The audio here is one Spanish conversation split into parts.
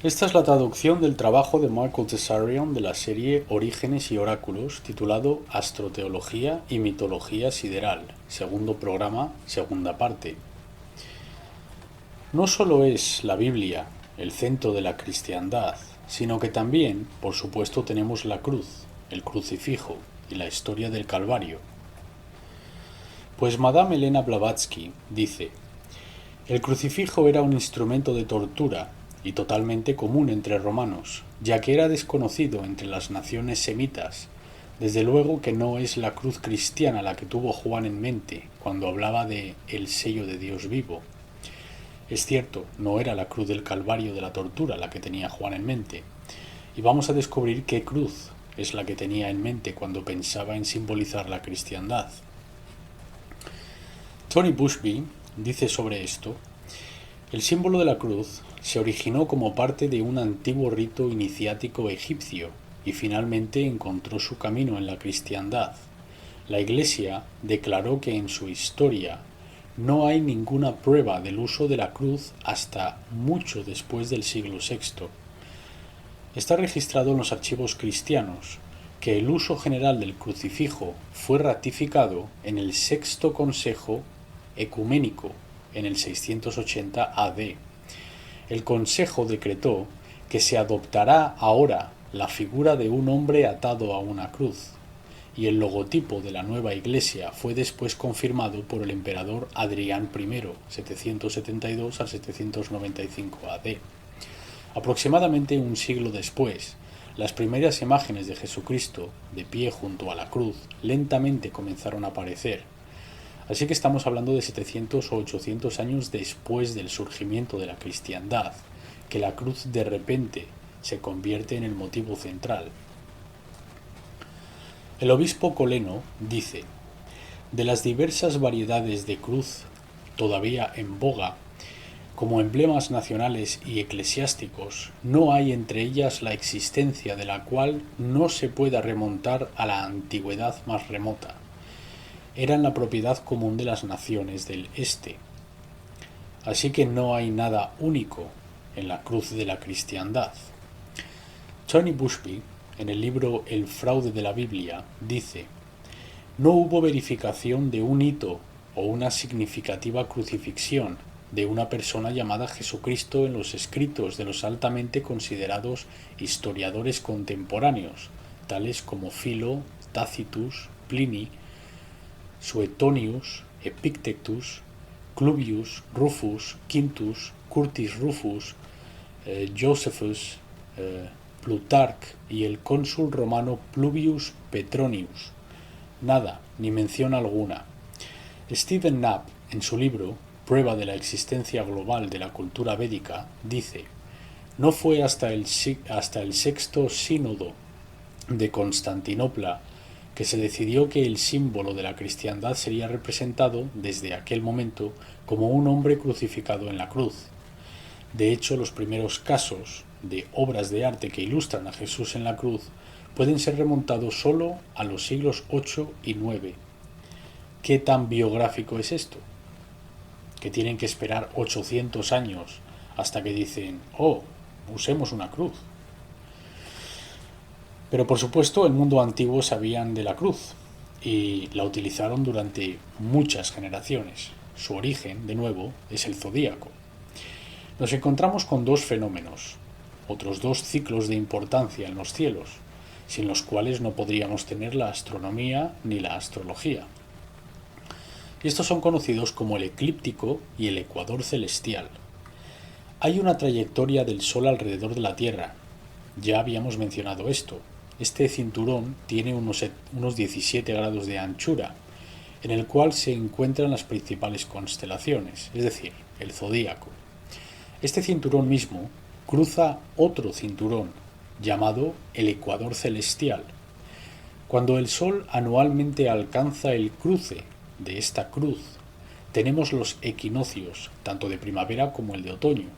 Esta es la traducción del trabajo de Michael Tessarion de la serie Orígenes y Oráculos, titulado Astroteología y Mitología Sideral, segundo programa, segunda parte. No solo es la Biblia el centro de la cristiandad, sino que también, por supuesto, tenemos la cruz, el crucifijo y la historia del Calvario. Pues Madame Elena Blavatsky dice: el crucifijo era un instrumento de tortura y totalmente común entre romanos, ya que era desconocido entre las naciones semitas. Desde luego que no es la cruz cristiana la que tuvo Juan en mente cuando hablaba de el sello de Dios vivo. Es cierto, no era la cruz del Calvario de la tortura la que tenía Juan en mente, y vamos a descubrir qué cruz es la que tenía en mente cuando pensaba en simbolizar la cristiandad. Tony Bushby dice sobre esto: el símbolo de la cruz se originó como parte de un antiguo rito iniciático egipcio y finalmente encontró su camino en la cristiandad. La Iglesia declaró que en su historia no hay ninguna prueba del uso de la cruz hasta mucho después del siglo VI. Está registrado en los archivos cristianos que el uso general del crucifijo fue ratificado en el Sexto Consejo Ecuménico en el 680 AD. El Consejo decretó que se adoptará ahora la figura de un hombre atado a una cruz, y el logotipo de la nueva iglesia fue después confirmado por el emperador Adrián I, 772 al 795 AD. Aproximadamente un siglo después, las primeras imágenes de Jesucristo de pie junto a la cruz lentamente comenzaron a aparecer. Así que estamos hablando de 700 o 800 años después del surgimiento de la cristiandad, que la cruz de repente se convierte en el motivo central. El obispo Coleno dice: de las diversas variedades de cruz todavía en boga, como emblemas nacionales y eclesiásticos, no hay entre ellas la existencia de la cual no se pueda remontar a la antigüedad más remota. Eran la propiedad común de las naciones del Este. Así que no hay nada único en la cruz de la cristiandad. Tony Bushby, en el libro El fraude de la Biblia, dice: no hubo verificación de un hito o una significativa crucifixión de una persona llamada Jesucristo en los escritos de los altamente considerados historiadores contemporáneos, tales como Philo, Tacitus, Pliny, Suetonius, Epictetus, Cluvius, Rufus, Quintus, Curtius Rufus, Josephus, Plutarch y el cónsul romano Pluvius Petronius. Nada, ni mención alguna. Stephen Knapp, en su libro Prueba de la existencia global de la cultura védica, dice: no fue hasta el sexto sínodo de Constantinopla que se decidió que el símbolo de la cristiandad sería representado desde aquel momento como un hombre crucificado en la cruz. De hecho, los primeros casos de obras de arte que ilustran a Jesús en la cruz pueden ser remontados solo a los siglos VIII y IX. ¿Qué tan biográfico es esto? Que tienen que esperar 800 años hasta que dicen: oh, usemos una cruz. Pero por supuesto el mundo antiguo sabían de la cruz y la utilizaron durante muchas generaciones. Su origen, de nuevo, es el zodíaco. Nos encontramos con dos fenómenos, otros dos ciclos de importancia en los cielos, sin los cuales no podríamos tener la astronomía ni la astrología. Y estos son conocidos como el eclíptico y el ecuador celestial. Hay una trayectoria del Sol alrededor de la Tierra. Ya habíamos mencionado esto. Este cinturón tiene unos 17 grados de anchura, en el cual se encuentran las principales constelaciones, es decir, el zodíaco. Este cinturón mismo cruza otro cinturón, llamado el ecuador celestial. Cuando el Sol anualmente alcanza el cruce de esta cruz, tenemos los equinoccios, tanto de primavera como el de otoño.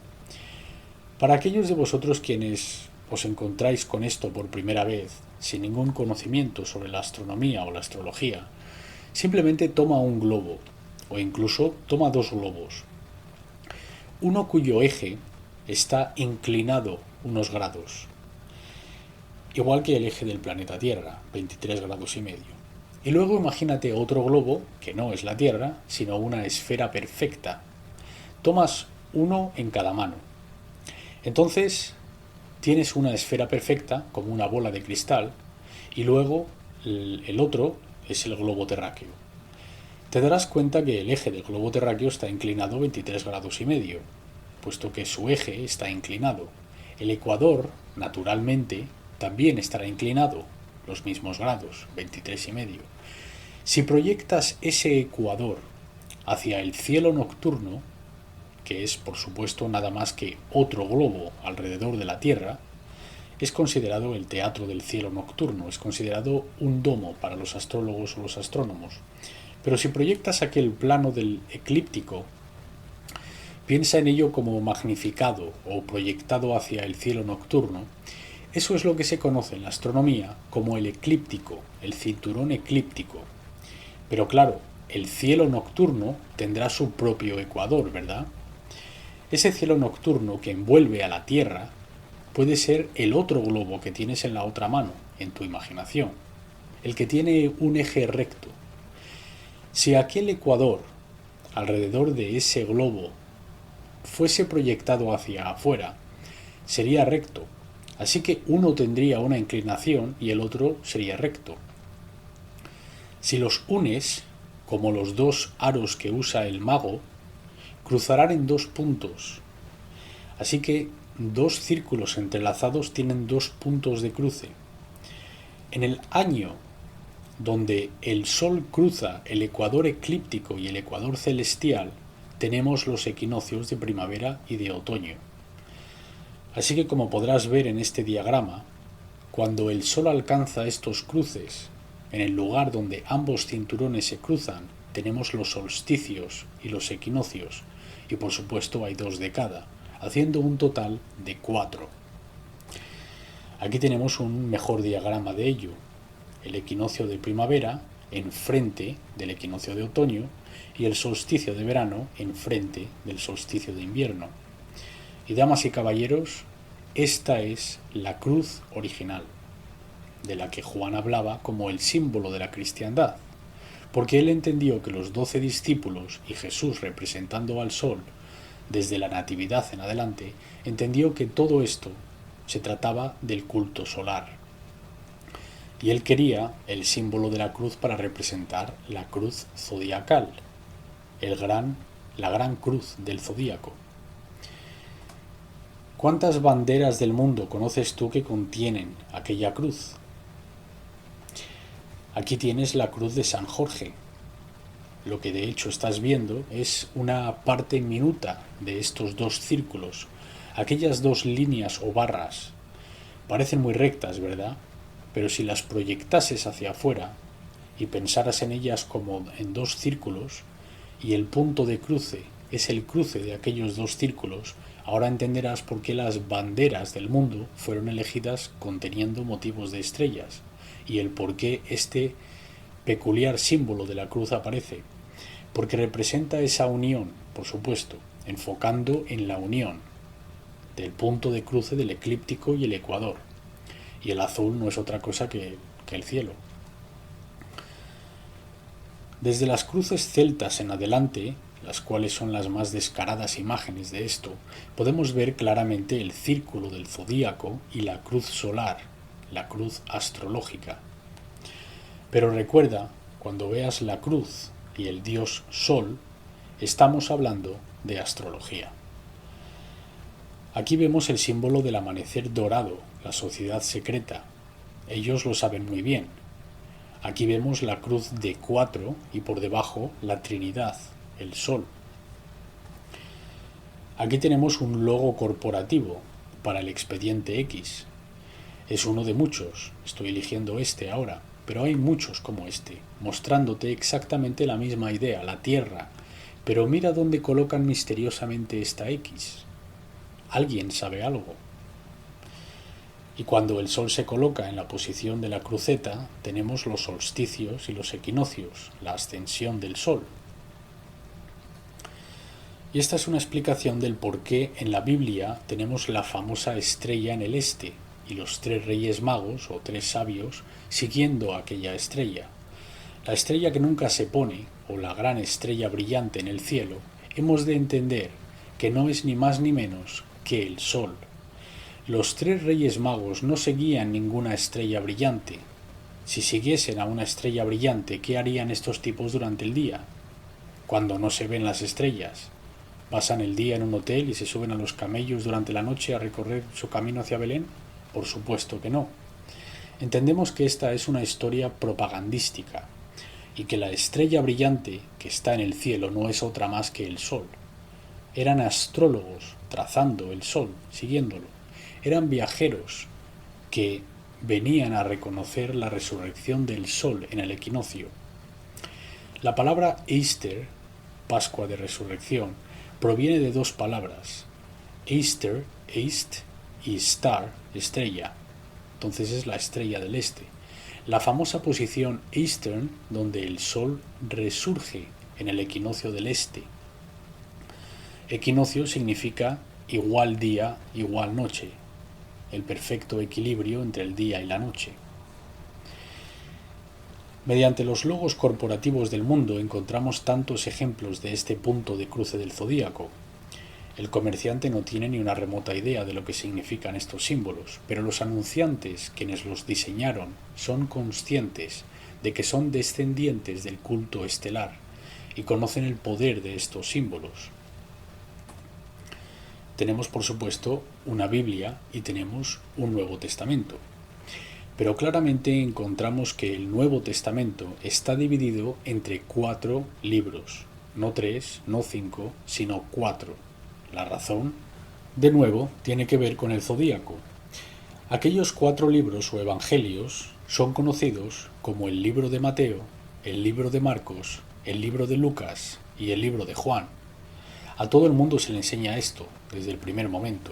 Para aquellos de vosotros quienes os encontráis con esto por primera vez, sin ningún conocimiento sobre la astronomía o la astrología, simplemente toma un globo, o incluso toma dos globos, uno cuyo eje está inclinado unos grados, igual que el eje del planeta Tierra, 23 grados y medio. Y luego imagínate otro globo, que no es la Tierra, sino una esfera perfecta. Tomas uno en cada mano. Entonces tienes una esfera perfecta, como una bola de cristal, y luego el otro es el globo terráqueo. Te darás cuenta que el eje del globo terráqueo está inclinado 23 grados y medio, puesto que su eje está inclinado. El ecuador, naturalmente, también estará inclinado, los mismos grados, 23 y medio. Si proyectas ese ecuador hacia el cielo nocturno, que es por supuesto nada más que otro globo alrededor de la Tierra, es considerado el teatro del cielo nocturno, es considerado un domo para los astrólogos o los astrónomos. Pero si proyectas aquel plano del eclíptico, piensa en ello como magnificado o proyectado hacia el cielo nocturno. Eso es lo que se conoce en la astronomía como el eclíptico, el cinturón eclíptico. Pero claro, el cielo nocturno tendrá su propio ecuador, ¿verdad? Ese cielo nocturno que envuelve a la Tierra puede ser el otro globo que tienes en la otra mano, en tu imaginación, el que tiene un eje recto. Si aquel ecuador, alrededor de ese globo, fuese proyectado hacia afuera, sería recto, así que uno tendría una inclinación y el otro sería recto. Si los unes, como los dos aros que usa el mago, cruzarán en dos puntos. Así que dos círculos entrelazados tienen dos puntos de cruce. En el año donde el Sol cruza el ecuador eclíptico y el ecuador celestial, tenemos los equinoccios de primavera y de otoño. Así que como podrás ver en este diagrama, cuando el Sol alcanza estos cruces, en el lugar donde ambos cinturones se cruzan, tenemos los solsticios y los equinoccios, y por supuesto hay dos de cada, haciendo un total de 4. Aquí tenemos un mejor diagrama de ello. El equinoccio de primavera enfrente del equinoccio de otoño y el solsticio de verano enfrente del solsticio de invierno. Y damas y caballeros, esta es la cruz original, de la que Juan hablaba como el símbolo de la cristiandad, porque él entendió que los 12 discípulos y Jesús representando al Sol desde la Natividad en adelante, entendió que todo esto se trataba del culto solar. Y él quería el símbolo de la cruz para representar la cruz zodiacal, la gran cruz del zodíaco. ¿Cuántas banderas del mundo conoces tú que contienen aquella cruz? Aquí tienes la cruz de San Jorge. Lo que de hecho estás viendo es una parte minuta de estos dos círculos. Aquellas dos líneas o barras parecen muy rectas, ¿verdad? Pero si las proyectases hacia afuera y pensaras en ellas como en dos círculos, y el punto de cruce es el cruce de aquellos dos círculos, ahora entenderás por qué las banderas del mundo fueron elegidas conteniendo motivos de estrellas, y el por qué este peculiar símbolo de la cruz aparece. Porque representa esa unión, por supuesto, enfocando en la unión del punto de cruce del eclíptico y el ecuador. Y el azul no es otra cosa que el cielo. Desde las cruces celtas en adelante, las cuales son las más descaradas imágenes de esto, podemos ver claramente el círculo del zodíaco y la cruz solar, la cruz astrológica. Pero recuerda, cuando veas la cruz y el dios Sol, estamos hablando de astrología. Aquí vemos el símbolo del amanecer dorado, la sociedad secreta. Ellos lo saben muy bien. Aquí vemos la cruz de 4 y por debajo la Trinidad, el Sol. Aquí tenemos un logo corporativo para el expediente X. Es uno de muchos, estoy eligiendo este ahora, pero hay muchos como este, mostrándote exactamente la misma idea, la Tierra. Pero mira dónde colocan misteriosamente esta X. Alguien sabe algo. Y cuando el Sol se coloca en la posición de la cruceta, tenemos los solsticios y los equinoccios, la ascensión del Sol. Y esta es una explicación del por qué en la Biblia tenemos la famosa estrella en el este y los tres reyes magos o tres sabios siguiendo aquella estrella. La estrella que nunca se pone, o la gran estrella brillante en el cielo, hemos de entender que no es ni más ni menos que el sol. Los tres reyes magos no seguían ninguna estrella brillante. Si siguiesen a una estrella brillante, ¿qué harían estos tipos durante el día? Cuando no se ven las estrellas. ¿Pasan el día en un hotel y se suben a los camellos durante la noche a recorrer su camino hacia Belén? Por supuesto que no. Entendemos que esta es una historia propagandística y que la estrella brillante que está en el cielo no es otra más que el sol. Eran astrólogos trazando el sol, siguiéndolo. Eran viajeros que venían a reconocer la resurrección del sol en el equinoccio. La palabra Easter, Pascua de Resurrección, proviene de dos palabras, Easter, East, y Star, estrella. Entonces es la estrella del este. La famosa posición Eastern, donde el sol resurge en el equinoccio del este. Equinoccio significa igual día, igual noche, el perfecto equilibrio entre el día y la noche. Mediante los logos corporativos del mundo encontramos tantos ejemplos de este punto de cruce del zodíaco. El comerciante no tiene ni una remota idea de lo que significan estos símbolos, pero los anunciantes, quienes los diseñaron, son conscientes de que son descendientes del culto estelar y conocen el poder de estos símbolos. Tenemos, por supuesto, una Biblia y tenemos un Nuevo Testamento. Pero claramente encontramos que el Nuevo Testamento está dividido entre 4 libros, no 3, no 5, sino 4. La razón, de nuevo, tiene que ver con el zodíaco. Aquellos 4 libros o evangelios son conocidos como el libro de Mateo, el libro de Marcos, el libro de Lucas y el libro de Juan. A todo el mundo se le enseña esto desde el primer momento.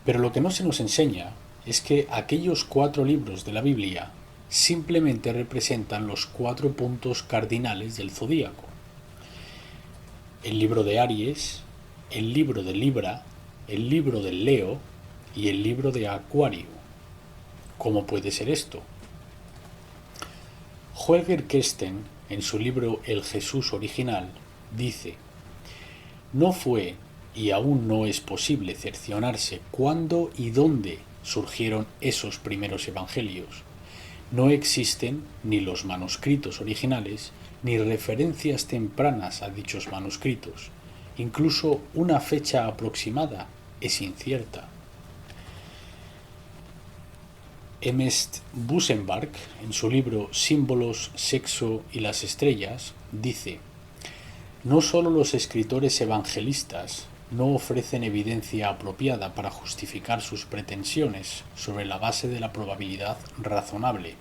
Pero lo que no se nos enseña es que aquellos 4 libros de la Biblia simplemente representan los 4 puntos cardinales del zodíaco. El libro de Aries, el libro de Libra, el libro de Leo y el libro de Acuario. ¿Cómo puede ser esto? Holger Kirsten, en su libro El Jesús original, dice: no fue y aún no es posible cercionarse cuándo y dónde surgieron esos primeros evangelios. No existen ni los manuscritos originales ni referencias tempranas a dichos manuscritos. Incluso una fecha aproximada es incierta. Ernst Busenbark, en su libro Símbolos, Sexo y las Estrellas, dice: no solo los escritores evangelistas no ofrecen evidencia apropiada para justificar sus pretensiones sobre la base de la probabilidad razonable,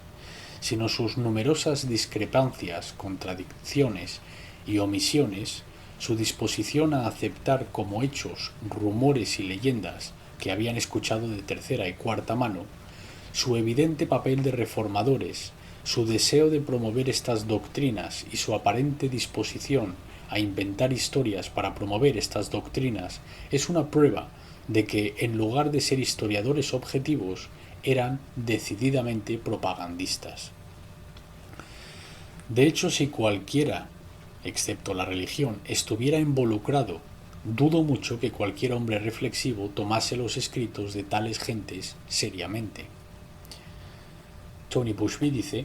sino sus numerosas discrepancias, contradicciones y omisiones, su disposición a aceptar como hechos rumores y leyendas que habían escuchado de tercera y cuarta mano, su evidente papel de reformadores, su deseo de promover estas doctrinas y su aparente disposición a inventar historias para promover estas doctrinas es una prueba de que, en lugar de ser historiadores objetivos, eran decididamente propagandistas. De hecho, si cualquiera, excepto la religión, estuviera involucrado, dudo mucho que cualquier hombre reflexivo tomase los escritos de tales gentes seriamente. Tony Bushby dice: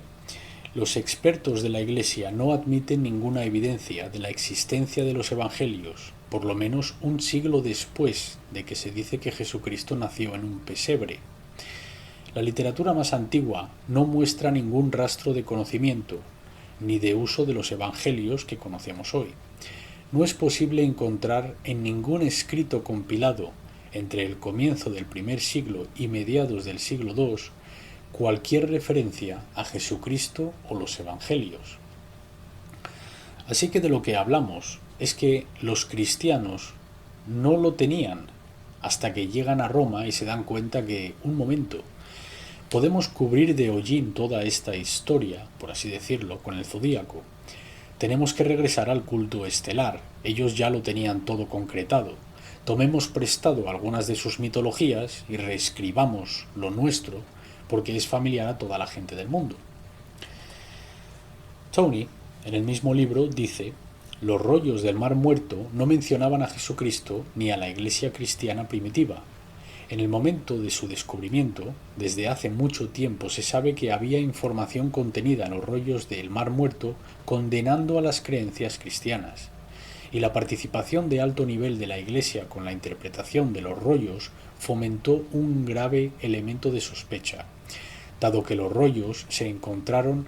los expertos de la Iglesia no admiten ninguna evidencia de la existencia de los evangelios, por lo menos un siglo después de que se dice que Jesucristo nació en un pesebre. La literatura más antigua no muestra ningún rastro de conocimiento, ni de uso de los evangelios que conocemos hoy. No es posible encontrar en ningún escrito compilado entre el comienzo del primer siglo y mediados del siglo II cualquier referencia a Jesucristo o los evangelios. Así que de lo que hablamos es que los cristianos no lo tenían hasta que llegan a Roma y se dan cuenta que, un momento, podemos cubrir de hollín toda esta historia, por así decirlo, con el zodíaco. Tenemos que regresar al culto estelar. Ellos ya lo tenían todo concretado. Tomemos prestado algunas de sus mitologías y reescribamos lo nuestro, porque es familiar a toda la gente del mundo. Tony, en el mismo libro, dice: los rollos del Mar Muerto no mencionaban a Jesucristo ni a la Iglesia cristiana primitiva. En el momento de su descubrimiento, desde hace mucho tiempo se sabe que había información contenida en los rollos del Mar Muerto condenando a las creencias cristianas, y la participación de alto nivel de la Iglesia con la interpretación de los rollos fomentó un grave elemento de sospecha, dado que los rollos se encontraron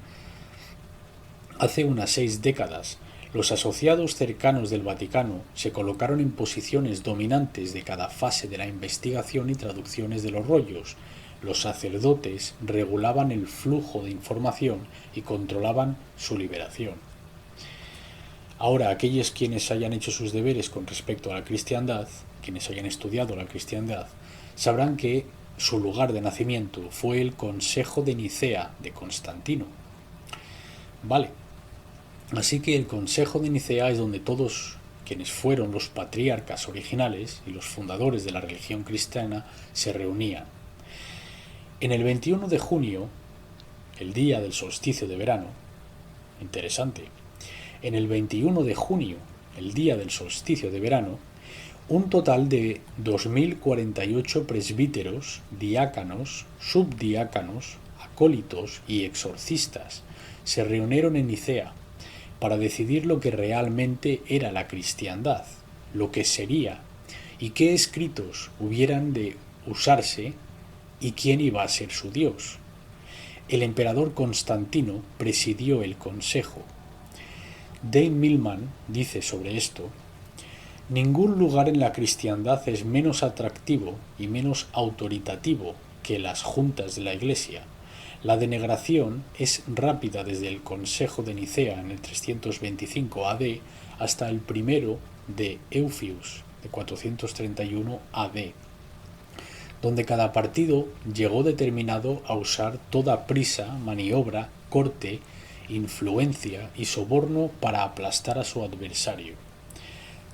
hace unas 6 décadas. Los asociados cercanos del Vaticano se colocaron en posiciones dominantes de cada fase de la investigación y traducciones de los rollos. Los sacerdotes regulaban el flujo de información y controlaban su liberación. Ahora, aquellos quienes hayan hecho sus deberes con respecto a la cristiandad, quienes hayan estudiado la cristiandad, sabrán que su lugar de nacimiento fue el Consejo de Nicea de Constantino. Vale. Así que el Consejo de Nicea es donde todos quienes fueron los patriarcas originales y los fundadores de la religión cristiana se reunían. En el 21 de junio, el día del solsticio de verano, interesante, en el 21 de junio, el día del solsticio de verano, un total de 2048 presbíteros, diácanos, subdiácanos, acólitos y exorcistas se reunieron en Nicea para decidir lo que realmente era la cristiandad, lo que sería, y qué escritos hubieran de usarse y quién iba a ser su Dios. El emperador Constantino presidió el consejo. Dane Millman dice sobre esto: ningún lugar en la cristiandad es menos atractivo y menos autoritativo que las juntas de la Iglesia. La denegación es rápida desde el Consejo de Nicea en el 325 AD hasta el primero de Eufius de 431 AD, donde cada partido llegó determinado a usar toda prisa, maniobra, corte, influencia y soborno para aplastar a su adversario.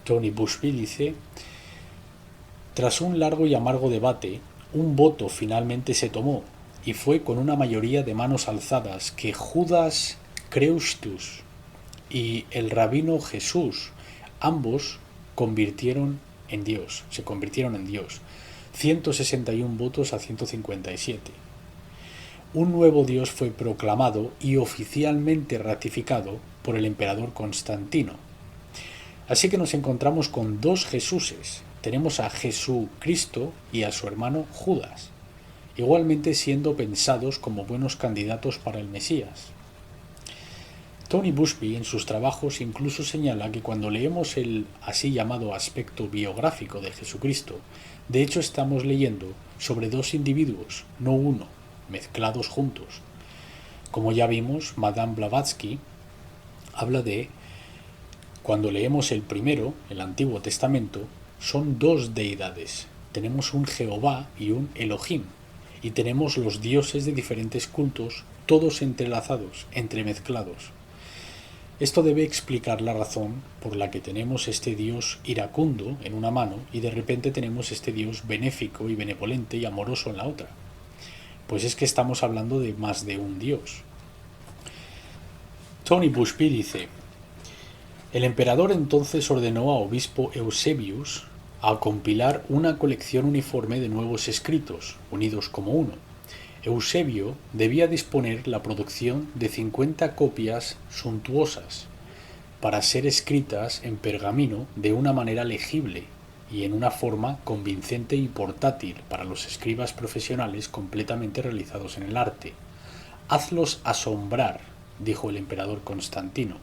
Tony Busby dice: tras un largo y amargo debate, un voto finalmente se tomó, y fue con una mayoría de manos alzadas que Judas Creustus y el rabino Jesús ambos se convirtieron en Dios. 161 votos a 157. Un nuevo Dios fue proclamado y oficialmente ratificado por el emperador Constantino. Así que nos encontramos con dos Jesuses. Tenemos a Jesucristo y a su hermano Judas, igualmente siendo pensados como buenos candidatos para el Mesías. Tony Busby en sus trabajos incluso señala que cuando leemos el así llamado aspecto biográfico de Jesucristo, de hecho estamos leyendo sobre dos individuos, no uno, mezclados juntos. Como ya vimos, Madame Blavatsky habla de: cuando leemos el primero, el Antiguo Testamento, son dos deidades. Tenemos un Jehová y un Elohim, y tenemos los dioses de diferentes cultos, todos entrelazados, entremezclados. Esto debe explicar la razón por la que tenemos este Dios iracundo en una mano y de repente tenemos este Dios benéfico y benevolente y amoroso en la otra. Pues es que estamos hablando de más de un Dios. Tony Busby dice: el emperador entonces ordenó a obispo Eusebius a compilar una colección uniforme de nuevos escritos, unidos como uno. Eusebio debía disponer la producción de 50 copias suntuosas para ser escritas en pergamino de una manera legible y en una forma convincente y portátil para los escribas profesionales completamente realizados en el arte. Hazlos asombrar, dijo el emperador Constantino.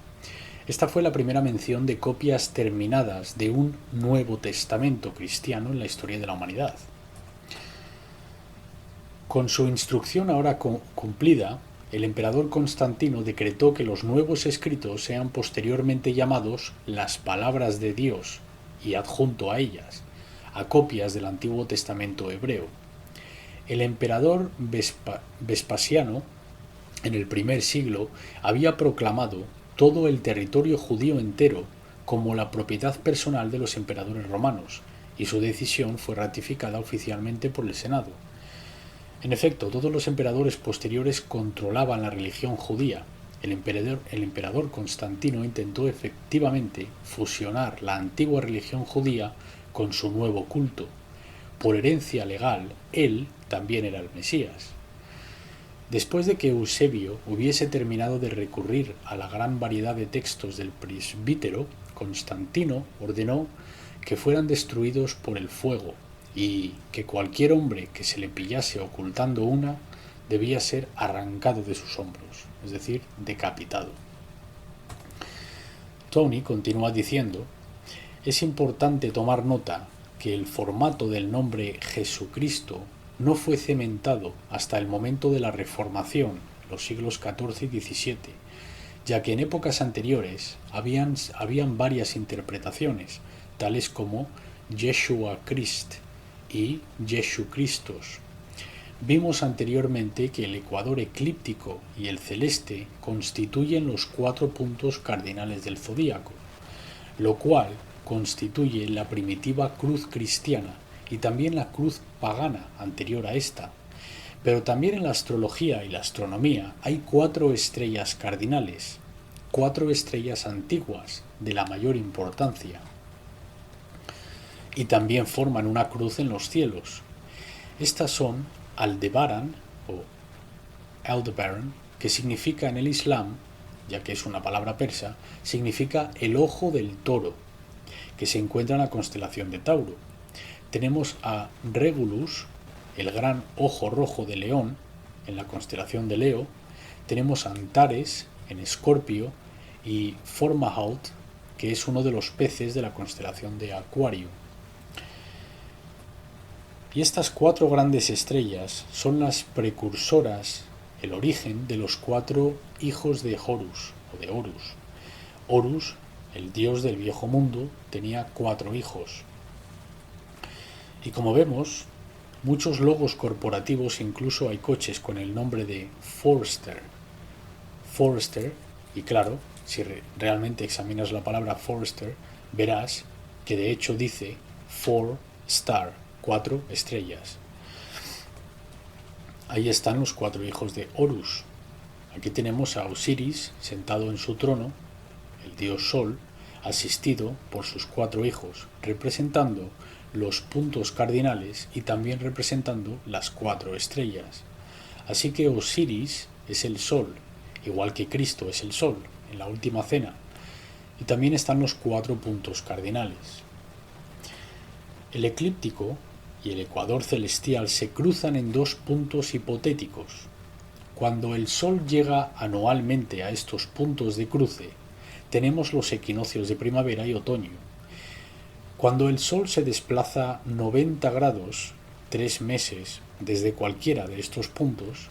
Esta fue la primera mención de copias terminadas de un Nuevo Testamento cristiano en la historia de la humanidad. Con su instrucción ahora cumplida, el emperador Constantino decretó que los nuevos escritos sean posteriormente llamados las palabras de Dios y adjunto a ellas, a copias del Antiguo Testamento hebreo. El emperador Vespasiano, en el primer siglo, había proclamado todo el territorio judío entero como la propiedad personal de los emperadores romanos, y su decisión fue ratificada oficialmente por el Senado. En efecto, todos los emperadores posteriores controlaban la religión judía. El emperador Constantino intentó efectivamente fusionar la antigua religión judía con su nuevo culto. Por herencia legal, él también era el Mesías. Después de que Eusebio hubiese terminado de recurrir a la gran variedad de textos del presbítero, Constantino ordenó que fueran destruidos por el fuego y que cualquier hombre que se le pillase ocultando una debía ser arrancado de sus hombros, es decir, decapitado. Tony continúa diciendo: es importante tomar nota que el formato del nombre Jesucristo no fue cementado hasta el momento de la Reformación, los siglos XIV y XVII, ya que en épocas anteriores habían varias interpretaciones, tales como Yeshua Christ y Jesús Christos. Vimos anteriormente que el ecuador eclíptico y el celeste constituyen los 4 puntos cardinales del zodíaco, lo cual constituye la primitiva cruz cristiana y también la cruz pagana anterior a esta. Pero también en la astrología y la astronomía hay 4 estrellas cardinales, 4 estrellas antiguas de la mayor importancia, y también forman una cruz en los cielos. Estas son Aldebaran o Aldebaran, que significa en el Islam, ya que es una palabra persa, significa el ojo del toro, que se encuentra en la constelación de Tauro. Tenemos a Regulus, el gran ojo rojo de León, en la constelación de Leo. Tenemos a Antares, en Escorpio, y Fomalhaut, que es uno de los peces de la constelación de Acuario. Y estas 4 grandes estrellas son las precursoras, el origen de los 4 hijos de Horus, o de Horus. Horus, el dios del viejo mundo, tenía 4 hijos. Y como vemos, muchos logos corporativos, incluso hay coches con el nombre de Forester. Forester, y claro, si realmente examinas la palabra Forester, verás que de hecho dice 4 star, 4 estrellas. Ahí están los 4 hijos de Horus. Aquí tenemos a Osiris sentado en su trono, el dios Sol, asistido por sus 4 hijos, representando los puntos cardinales y también representando las 4 estrellas. Así que Osiris es el Sol, igual que Cristo es el Sol en la última cena, y también están los 4 puntos cardinales. El eclíptico y el ecuador celestial se cruzan en 2 puntos hipotéticos. Cuando el Sol llega anualmente a estos puntos de cruce, tenemos los equinoccios de primavera y otoño. Cuando el Sol se desplaza 90 grados, 3 meses, desde cualquiera de estos puntos,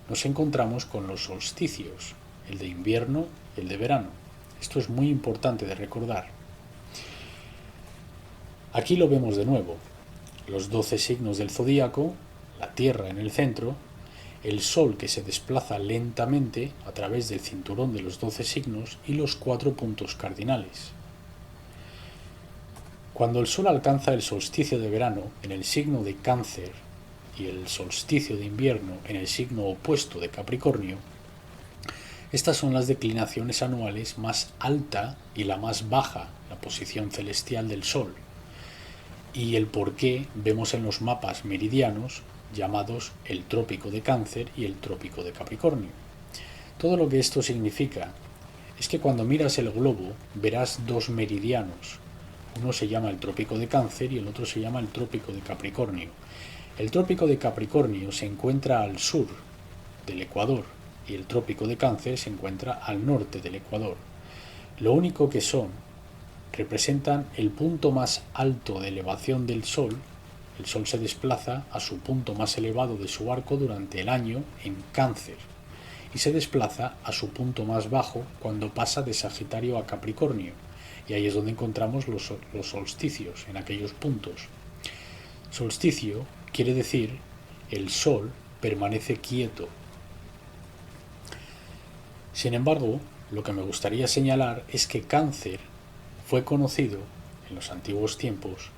nos encontramos con los solsticios, el de invierno y el de verano. Esto es muy importante de recordar. Aquí lo vemos de nuevo. Los 12 signos del zodíaco, la Tierra en el centro, el Sol que se desplaza lentamente a través del cinturón de los 12 signos y los 4 puntos cardinales. Cuando el Sol alcanza el solsticio de verano en el signo de Cáncer y el solsticio de invierno en el signo opuesto de Capricornio, estas son las declinaciones anuales más alta y la más baja, la posición celestial del Sol, y el por qué vemos en los mapas meridianos llamados el trópico de Cáncer y el trópico de Capricornio. Todo lo que esto significa es que cuando miras el globo verás 2 meridianos. Uno se llama el trópico de Cáncer y el otro se llama el trópico de Capricornio. El trópico de Capricornio se encuentra al sur del ecuador y el trópico de Cáncer se encuentra al norte del ecuador. Lo único que representan el punto más alto de elevación del Sol. El Sol se desplaza a su punto más elevado de su arco durante el año en Cáncer y se desplaza a su punto más bajo cuando pasa de Sagitario a Capricornio, y ahí es donde encontramos los solsticios, en aquellos puntos. Solsticio quiere decir el Sol permanece quieto. Sin embargo, lo que me gustaría señalar es que Cáncer fue conocido en los antiguos tiempos,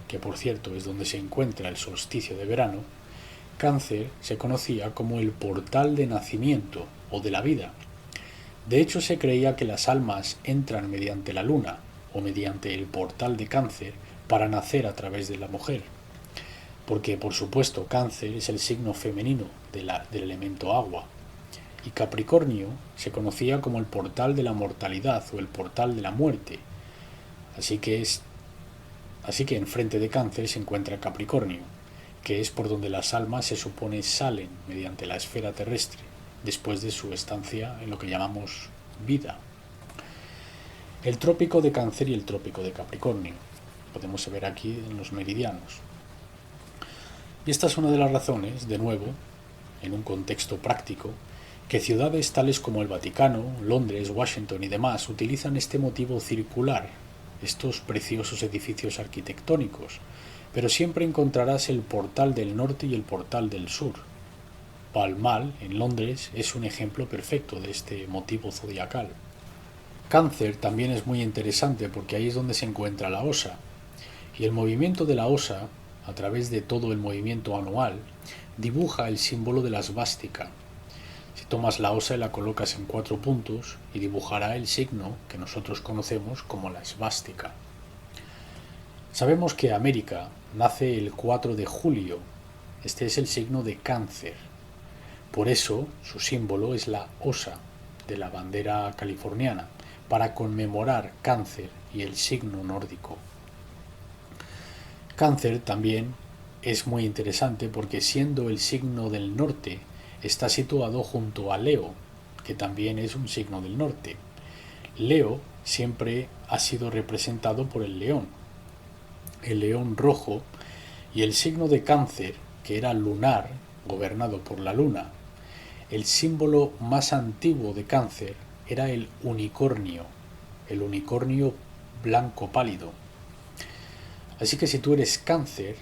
que por cierto es donde se encuentra el solsticio de verano. Cáncer se conocía como el portal de nacimiento o de la vida. De hecho, se creía que las almas entran mediante la luna o mediante el portal de Cáncer para nacer a través de la mujer. Porque, por supuesto, Cáncer es el signo femenino del elemento agua. Y Capricornio se conocía como el portal de la mortalidad o el portal de la muerte. Así que enfrente de Cáncer se encuentra Capricornio, que es por donde las almas se supone salen mediante la esfera terrestre, después de su estancia en lo que llamamos vida. El trópico de Cáncer y el trópico de Capricornio. Podemos ver aquí en los meridianos. Y esta es una de las razones, de nuevo, en un contexto práctico, que ciudades tales como el Vaticano, Londres, Washington y demás utilizan este motivo circular, estos preciosos edificios arquitectónicos, pero siempre encontrarás el portal del norte y el portal del sur. Pall Mall, en Londres, es un ejemplo perfecto de este motivo zodiacal. Cáncer también es muy interesante porque ahí es donde se encuentra la osa, y el movimiento de la osa, a través de todo el movimiento anual, dibuja el símbolo de la svástica. Si tomas la osa y la colocas en 4 puntos, y dibujará el signo que nosotros conocemos como la svástica. Sabemos que América nace el 4 de julio. Este es el signo de Cáncer. Por eso su símbolo es la osa de la bandera californiana, para conmemorar Cáncer y el signo nórdico. Cáncer también es muy interesante porque, siendo el signo del norte, está situado junto a Leo, que también es un signo del norte. Leo siempre ha sido representado por el león rojo, y el signo de Cáncer, que era lunar, gobernado por la luna. El símbolo más antiguo de Cáncer era el unicornio blanco pálido. Así que si tú eres Cáncer,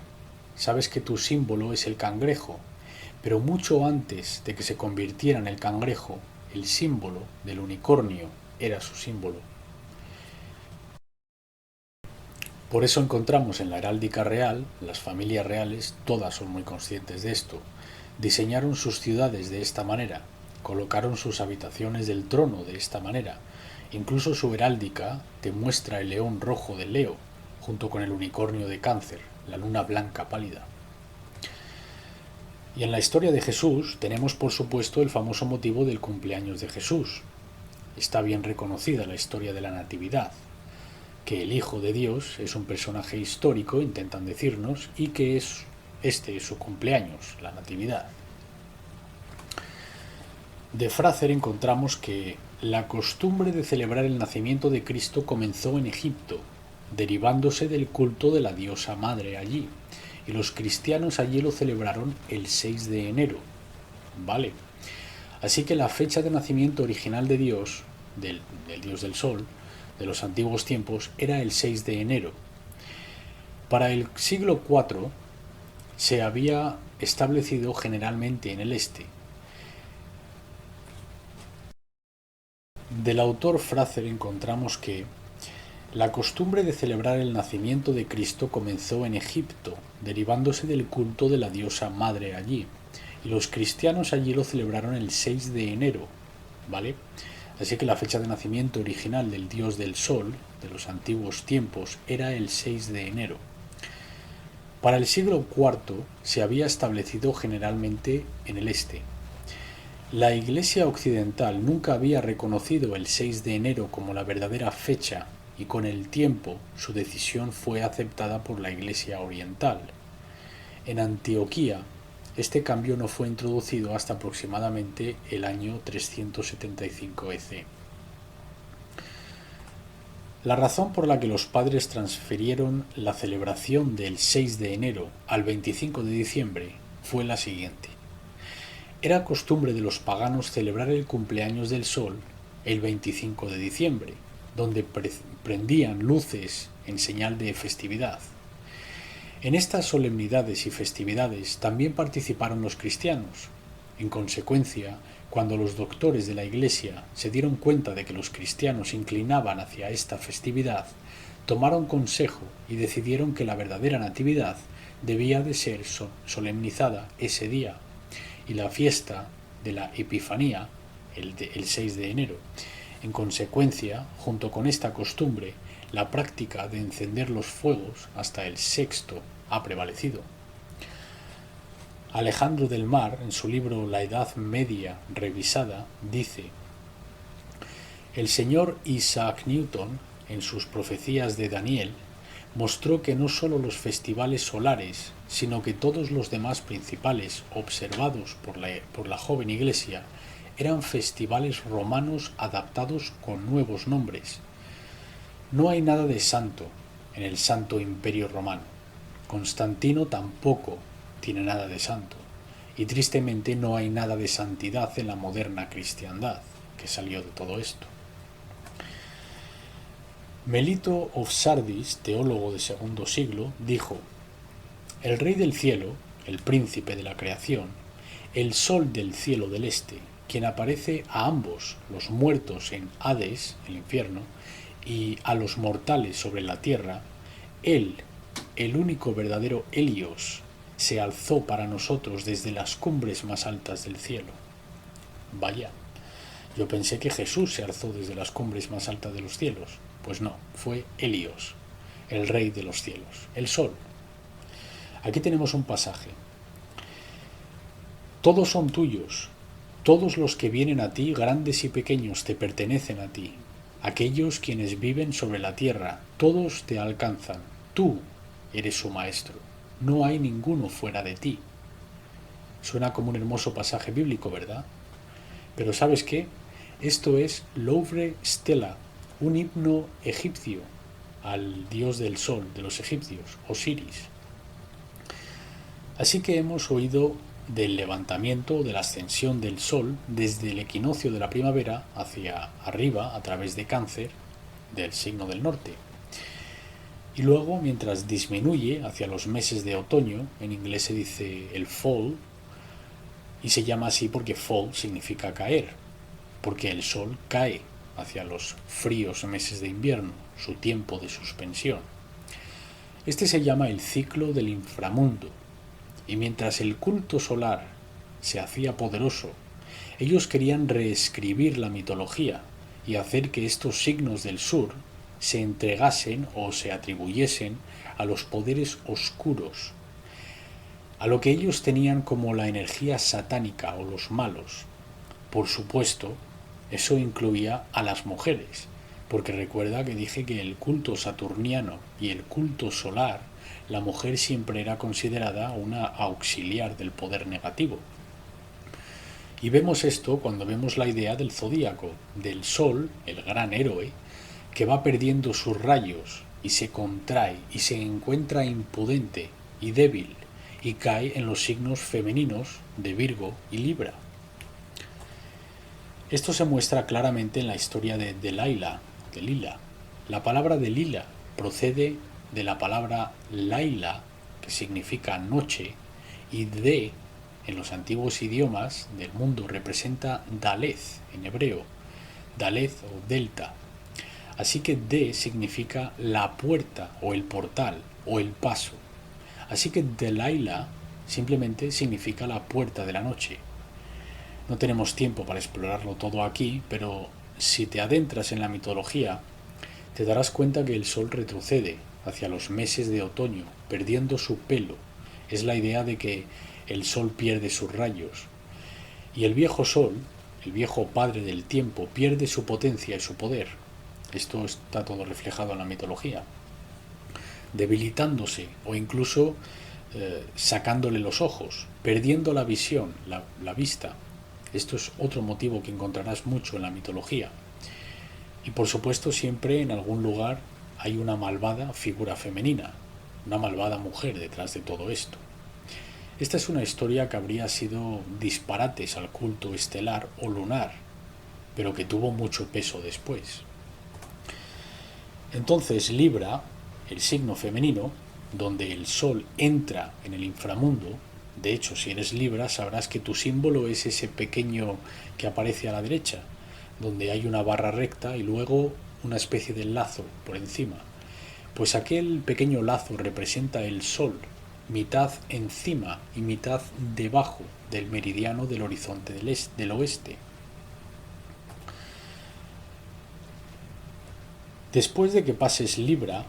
sabes que tu símbolo es el cangrejo, pero mucho antes de que se convirtiera en el cangrejo, el símbolo del unicornio era su símbolo. Por eso encontramos en la heráldica real, las familias reales, todas son muy conscientes de esto, diseñaron sus ciudades de esta manera, colocaron sus habitaciones del trono de esta manera, incluso su heráldica te muestra el león rojo de Leo, junto con el unicornio de Cáncer, la luna blanca pálida. Y en la historia de Jesús tenemos, por supuesto, el famoso motivo del cumpleaños de Jesús. Está bien reconocida la historia de la Natividad, que el Hijo de Dios es un personaje histórico, intentan decirnos, y que este es su cumpleaños, la Natividad. De Frazer encontramos que la costumbre de celebrar el nacimiento de Cristo comenzó en Egipto, derivándose del culto de la diosa madre allí, y los cristianos allí lo celebraron el 6 de enero. ¿Vale? Así que la fecha de nacimiento original de Dios, del dios del sol, de los antiguos tiempos, era el 6 de enero. Para el siglo IV se había establecido generalmente en el este. Del autor Frazer encontramos que la costumbre de celebrar el nacimiento de Cristo comenzó en Egipto, derivándose del culto de la diosa madre allí, y los cristianos allí lo celebraron el 6 de enero, ¿vale? Así que la fecha de nacimiento original del dios del sol, de los antiguos tiempos, era el 6 de enero. Para el siglo IV se había establecido generalmente en el este. La Iglesia occidental nunca había reconocido el 6 de enero como la verdadera fecha, y con el tiempo su decisión fue aceptada por la Iglesia oriental. En Antioquía, este cambio no fue introducido hasta aproximadamente el año 375 EC. La razón por la que los padres transfirieron la celebración del 6 de enero al 25 de diciembre fue la siguiente. Era costumbre de los paganos celebrar el cumpleaños del sol el 25 de diciembre, donde prendían luces en señal de festividad. En estas solemnidades y festividades también participaron los cristianos. En consecuencia, Cuando los doctores de la Iglesia se dieron cuenta de que los cristianos se inclinaban hacia esta festividad, tomaron consejo y decidieron que la verdadera Natividad debía de ser solemnizada ese día, y la fiesta de la Epifanía el 6 de enero. En consecuencia, junto con esta costumbre, la práctica de encender los fuegos hasta el sexto ha prevalecido. Alejandro del Mar, en su libro La Edad Media revisada, dice: el señor Isaac Newton, en sus profecías de Daniel, mostró que no sólo los festivales solares, sino que todos los demás principales observados por la joven Iglesia eran festivales romanos adaptados con nuevos nombres. No hay nada de santo en el Santo Imperio Romano. Constantino tampoco tiene nada de santo. Y tristemente no hay nada de santidad en la moderna cristiandad, que salió de todo esto. Melito of Sardis, teólogo de segundo siglo, dijo: el Rey del cielo, el príncipe de la creación, el sol del cielo del este, quien aparece a ambos, los muertos en Hades, el infierno, y a los mortales sobre la tierra, él, el único verdadero Helios, se alzó para nosotros desde las cumbres más altas del cielo. Vaya, yo pensé que Jesús se alzó desde las cumbres más altas de los cielos. Pues no, fue Helios, el rey de los cielos, el sol. Aquí tenemos un pasaje. Todos son tuyos, todos los que vienen a ti, grandes y pequeños, te pertenecen a ti. Aquellos quienes viven sobre la tierra, todos te alcanzan. Tú eres su maestro. No hay ninguno fuera de ti. Suena como un hermoso pasaje bíblico, ¿verdad? Pero ¿sabes qué? Esto es Louvre Stella, un himno egipcio al dios del sol de los egipcios, Osiris. Así que hemos oído del levantamiento, de la ascensión del sol desde el equinoccio de la primavera hacia arriba a través de Cáncer, del signo del norte. Y luego, mientras disminuye hacia los meses de otoño, en inglés se dice el fall, y se llama así porque fall significa caer, porque el sol cae hacia los fríos meses de invierno, su tiempo de suspensión. Este se llama el ciclo del inframundo, y mientras el culto solar se hacía poderoso, ellos querían reescribir la mitología y hacer que estos signos del sur se entregasen o se atribuyesen a los poderes oscuros, a lo que ellos tenían como la energía satánica o los malos. Por supuesto, eso incluía a las mujeres, porque recuerda que dije que el culto saturniano y el culto solar, la mujer siempre era considerada una auxiliar del poder negativo. Y vemos esto cuando vemos la idea del zodíaco, del sol, el gran héroe, que va perdiendo sus rayos y se contrae y se encuentra impudente y débil y cae en los signos femeninos de Virgo y Libra. Esto se muestra claramente en la historia de Delilah. La palabra Delilah procede de la palabra Laila, que significa noche, y de, en los antiguos idiomas del mundo, representa Daleth en hebreo, Daleth o Delta. Así que de significa la puerta o el portal o el paso. Así que Delilah simplemente significa la puerta de la noche. No tenemos tiempo para explorarlo todo aquí, pero si te adentras en la mitología, te darás cuenta que el sol retrocede hacia los meses de otoño, perdiendo su pelo. Es la idea de que el sol pierde sus rayos. Y el viejo sol, el viejo padre del tiempo, pierde su potencia y su poder. Esto está todo reflejado en la mitología. Debilitándose o incluso sacándole los ojos, perdiendo la visión, la vista. Esto es otro motivo que encontrarás mucho en la mitología. Y por supuesto siempre en algún lugar hay una malvada figura femenina, una malvada mujer detrás de todo esto. Esta es una historia que habría sido disparates al culto estelar o lunar, pero que tuvo mucho peso después. Entonces Libra, el signo femenino, donde el sol entra en el inframundo, De hecho, si eres Libra, sabrás que tu símbolo es ese pequeño que aparece a la derecha, donde hay una barra recta y luego una especie de lazo por encima. Pues aquel pequeño lazo representa el Sol, mitad encima y mitad debajo del meridiano del horizonte del oeste. Después de que pases Libra,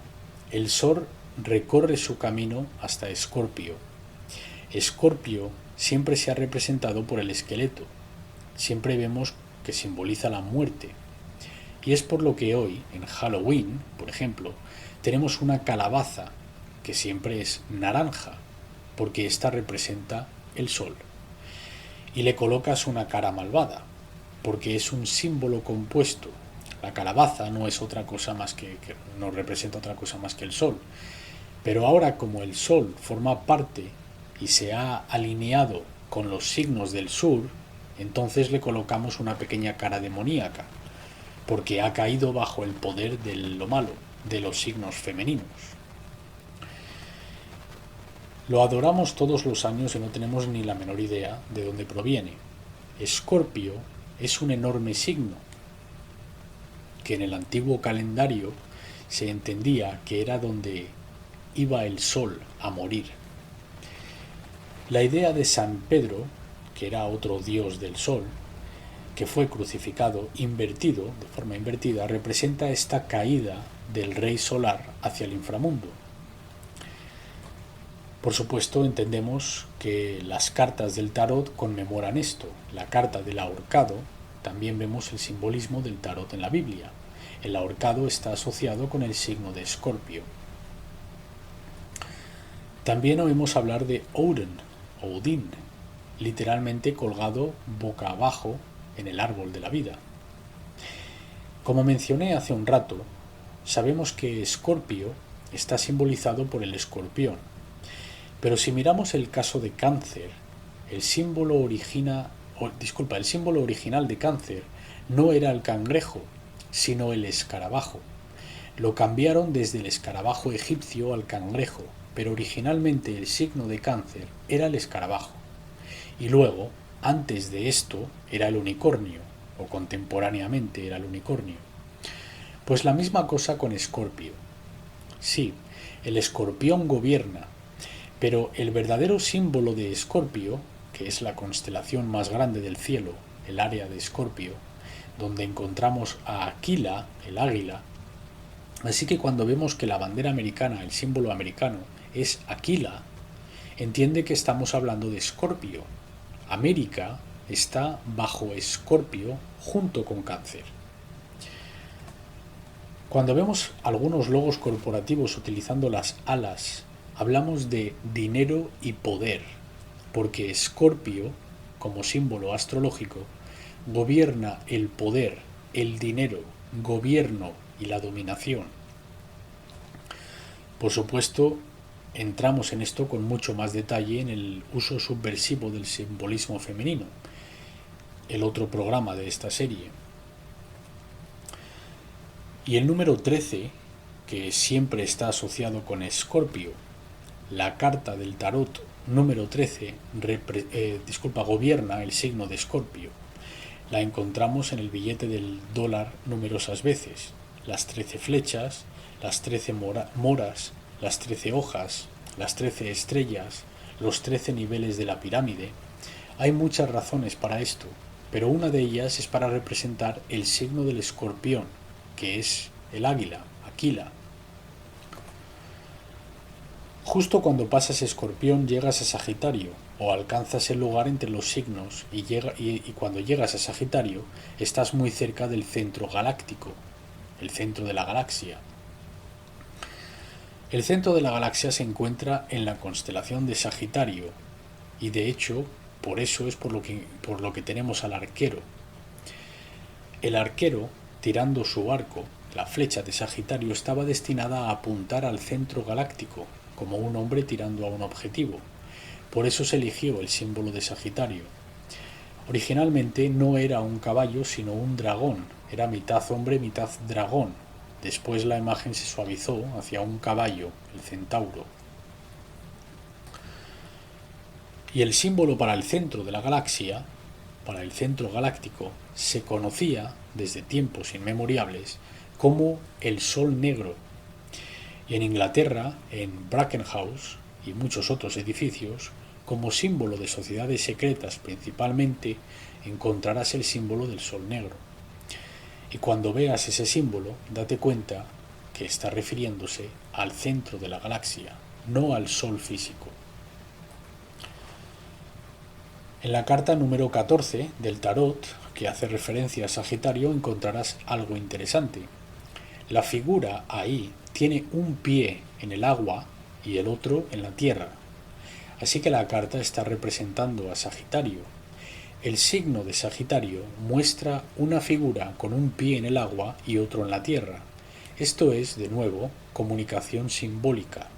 el Sol recorre su camino hasta Escorpio. Escorpio siempre se ha representado por el esqueleto. Siempre vemos que simboliza la muerte. Y es por lo que hoy, en Halloween, por ejemplo, tenemos una calabaza que siempre es naranja, porque ésta representa el sol. Y le colocas una cara malvada, porque es un símbolo compuesto. La calabaza no es otra cosa más que no representa otra cosa más que el sol. Pero ahora, como el sol forma parte y se ha alineado con los signos del sur, entonces le colocamos una pequeña cara demoníaca, porque ha caído bajo el poder de lo malo, de los signos femeninos. Lo adoramos todos los años y no tenemos ni la menor idea de dónde proviene. Escorpio es un enorme signo, que en el antiguo calendario se entendía que era donde iba el sol a morir. La idea de San Pedro, que era otro dios del sol, que fue crucificado invertido, de forma invertida, representa esta caída del rey solar hacia el inframundo. Por supuesto, entendemos que las cartas del tarot conmemoran esto. La carta del ahorcado, también vemos el simbolismo del tarot en la Biblia. El ahorcado está asociado con el signo de Escorpio. También oímos hablar de Odin, literalmente colgado boca abajo en el árbol de la vida. Como mencioné hace un rato, sabemos que Escorpio está simbolizado por el escorpión, pero si miramos el caso de Cáncer, el símbolo original de Cáncer no era el cangrejo, sino el escarabajo. Lo cambiaron desde el escarabajo egipcio al cangrejo, pero originalmente el signo de Cáncer era el escarabajo. Y luego, antes de esto, era el unicornio, o contemporáneamente era el unicornio. Pues la misma cosa con Escorpio. Sí, el escorpión gobierna, pero el verdadero símbolo de Escorpio, que es la constelación más grande del cielo, el área de Escorpio, donde encontramos a Aquila, el águila. Así que cuando vemos que la bandera americana, el símbolo americano, es Aquila, entiende que estamos hablando de Escorpio. América está bajo Escorpio junto con Cáncer. Cuando vemos algunos logos corporativos utilizando las alas, hablamos de dinero y poder, porque Escorpio, como símbolo astrológico, gobierna el poder, el dinero, gobierno y la dominación. Por supuesto, entramos en esto con mucho más detalle en el uso subversivo del simbolismo femenino, el otro programa de esta serie. Y el número 13, que siempre está asociado con Escorpio, la carta del tarot número 13 gobierna el signo de Escorpio. La encontramos en el billete del dólar numerosas veces. Las 13 flechas, las 13 moras, las 13 hojas, las 13 estrellas, los 13 niveles de la pirámide. Hay muchas razones para esto, pero una de ellas es para representar el signo del escorpión, que es el águila, Aquila. Justo cuando pasas Escorpión llegas a Sagitario, o alcanzas el lugar entre los signos, y cuando llegas a Sagitario estás muy cerca del centro galáctico, el centro de la galaxia. El centro de la galaxia se encuentra en la constelación de Sagitario, y de hecho, por eso es por lo que tenemos al arquero. El arquero, tirando su arco, la flecha de Sagitario estaba destinada a apuntar al centro galáctico, como un hombre tirando a un objetivo. Por eso se eligió el símbolo de Sagitario. Originalmente no era un caballo, sino un dragón. Era mitad hombre, mitad dragón. Después la imagen se suavizó hacia un caballo, el centauro. Y el símbolo para el centro de la galaxia, para el centro galáctico, se conocía desde tiempos inmemoriales como el Sol Negro. Y en Inglaterra, en Brackenhouse y muchos otros edificios, como símbolo de sociedades secretas principalmente, encontrarás el símbolo del Sol Negro. Y cuando veas ese símbolo, date cuenta que está refiriéndose al centro de la galaxia, no al Sol físico. En la carta número 14 del tarot, que hace referencia a Sagitario, encontrarás algo interesante. La figura ahí tiene un pie en el agua y el otro en la tierra. Así que la carta está representando a Sagitario. El signo de Sagitario muestra una figura con un pie en el agua y otro en la tierra. Esto es, de nuevo, comunicación simbólica.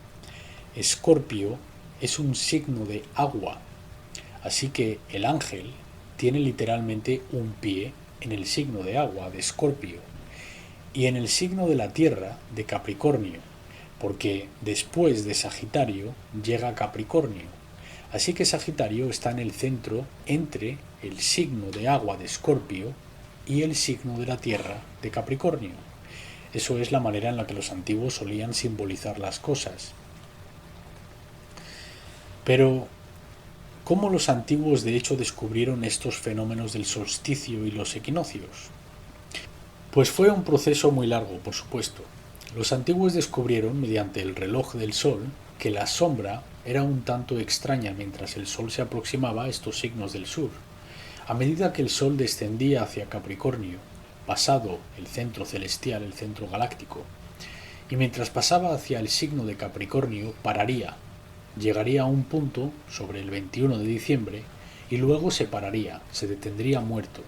Escorpio es un signo de agua, así que el ángel tiene literalmente un pie en el signo de agua, de Escorpio, y en el signo de la tierra, de Capricornio, porque después de Sagitario llega Capricornio. Así que Sagitario está en el centro entre el signo de agua de Escorpio y el signo de la tierra de Capricornio. Eso es la manera en la que los antiguos solían simbolizar las cosas. Pero, ¿cómo los antiguos de hecho descubrieron estos fenómenos del solsticio y los equinoccios? Pues fue un proceso muy largo, por supuesto. Los antiguos descubrieron, mediante el reloj del sol, que la sombra era un tanto extraña mientras el sol se aproximaba a estos signos del sur. A medida que el sol descendía hacia Capricornio, pasado el centro celestial, el centro galáctico, y mientras pasaba hacia el signo de Capricornio, pararía, llegaría a un punto sobre el 21 de diciembre y luego se pararía, se detendría muerto.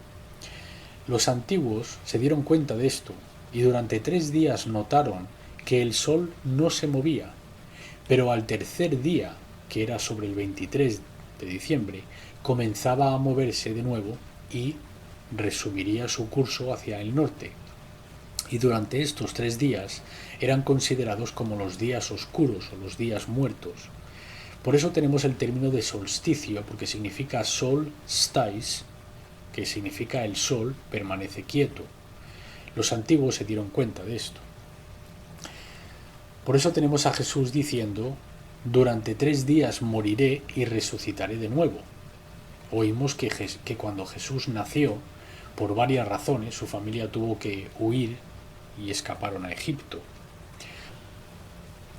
Los antiguos se dieron cuenta de esto y durante 3 días notaron que el sol no se movía, pero al tercer día, que era sobre el 23 de diciembre, comenzaba a moverse de nuevo y resumiría su curso hacia el norte. Y durante estos 3 días eran considerados como los días oscuros o los días muertos. Por eso tenemos el término de solsticio, porque significa sol stais, que significa el sol permanece quieto. Los antiguos se dieron cuenta de esto. Por eso tenemos a Jesús diciendo: durante 3 días moriré y resucitaré de nuevo. Oímos que cuando Jesús nació, por varias razones, su familia tuvo que huir y escaparon a Egipto.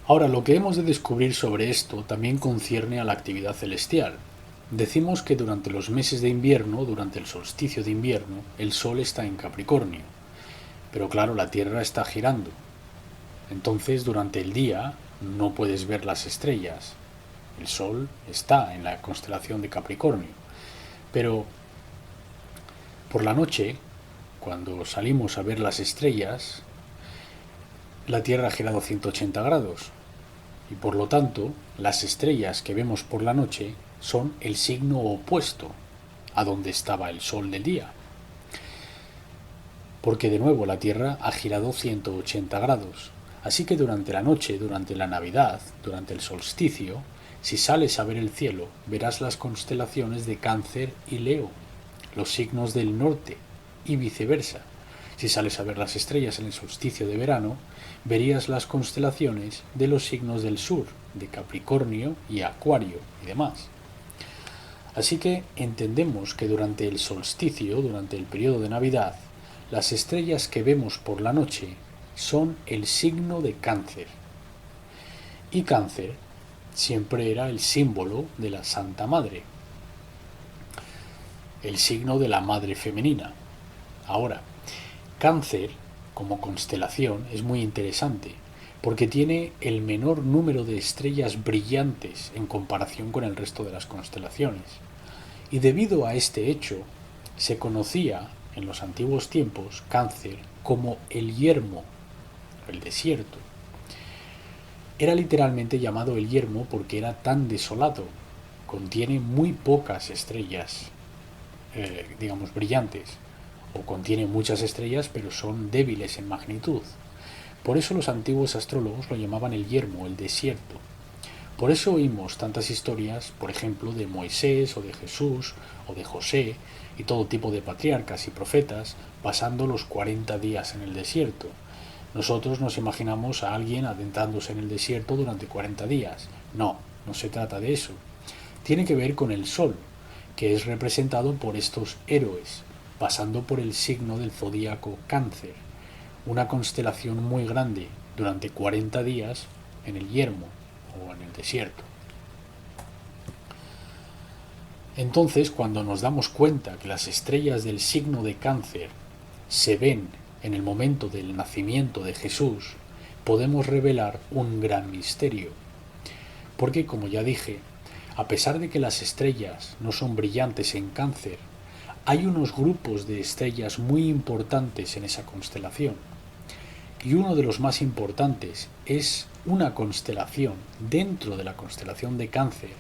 Ahora, lo que hemos de descubrir sobre esto también concierne a la actividad celestial. Decimos que durante los meses de invierno, durante el solsticio de invierno, el Sol está en Capricornio. Pero claro, la Tierra está girando. Entonces, durante el día no puedes ver las estrellas. El Sol está en la constelación de Capricornio. Pero por la noche, cuando salimos a ver las estrellas, la Tierra ha girado 180 grados. Y por lo tanto, las estrellas que vemos por la noche son el signo opuesto a donde estaba el Sol del día. Porque de nuevo la Tierra ha girado 180 grados. Así que durante la noche, durante la Navidad, durante el solsticio, si sales a ver el cielo, verás las constelaciones de Cáncer y Leo, los signos del norte, y viceversa. Si sales a ver las estrellas en el solsticio de verano, verías las constelaciones de los signos del sur, de Capricornio y Acuario y demás. Así que entendemos que durante el solsticio, durante el periodo de Navidad, las estrellas que vemos por la noche son el signo de Cáncer. Y Cáncer siempre era el símbolo de la Santa Madre, el signo de la Madre femenina. Ahora, Cáncer, como constelación, es muy interesante, porque tiene el menor número de estrellas brillantes en comparación con el resto de las constelaciones. Y debido a este hecho, se conocía en los antiguos tiempos Cáncer como el yermo, el desierto. Era literalmente llamado el yermo porque era tan desolado, contiene muy pocas estrellas, brillantes, o contiene muchas estrellas pero son débiles en magnitud. Por eso los antiguos astrólogos lo llamaban el yermo, el desierto, Por eso oímos tantas historias, por ejemplo, de Moisés o de Jesús o de José y todo tipo de patriarcas y profetas pasando los 40 días en el desierto. Nosotros nos imaginamos a alguien adentrándose en el desierto durante 40 días. No, no se trata de eso. Tiene que ver con el sol, que es representado por estos héroes, pasando por el signo del zodíaco Cáncer, una constelación muy grande durante 40 días en el yermo o en el desierto. Entonces, cuando nos damos cuenta que las estrellas del signo de Cáncer se ven en el momento del nacimiento de Jesús, podemos revelar un gran misterio. Porque, como ya dije, a pesar de que las estrellas no son brillantes en Cáncer, hay unos grupos de estrellas muy importantes en esa constelación. Y uno de los más importantes es una constelación dentro de la constelación de Cáncer,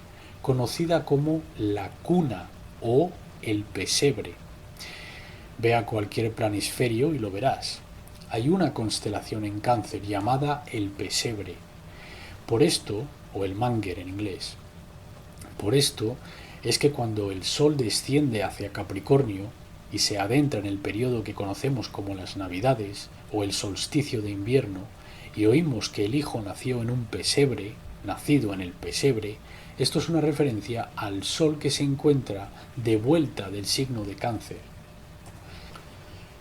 conocida como la Cuna o el Pesebre. Ve a cualquier planisferio y lo verás. Hay una constelación en Cáncer llamada el Pesebre. Por esto, o el Manger en inglés, por esto es que cuando el Sol desciende hacia Capricornio y se adentra en el periodo que conocemos como las Navidades o el solsticio de invierno, y oímos que el Hijo nació en un pesebre, nacido en el pesebre, esto es una referencia al Sol que se encuentra de vuelta del signo de Cáncer.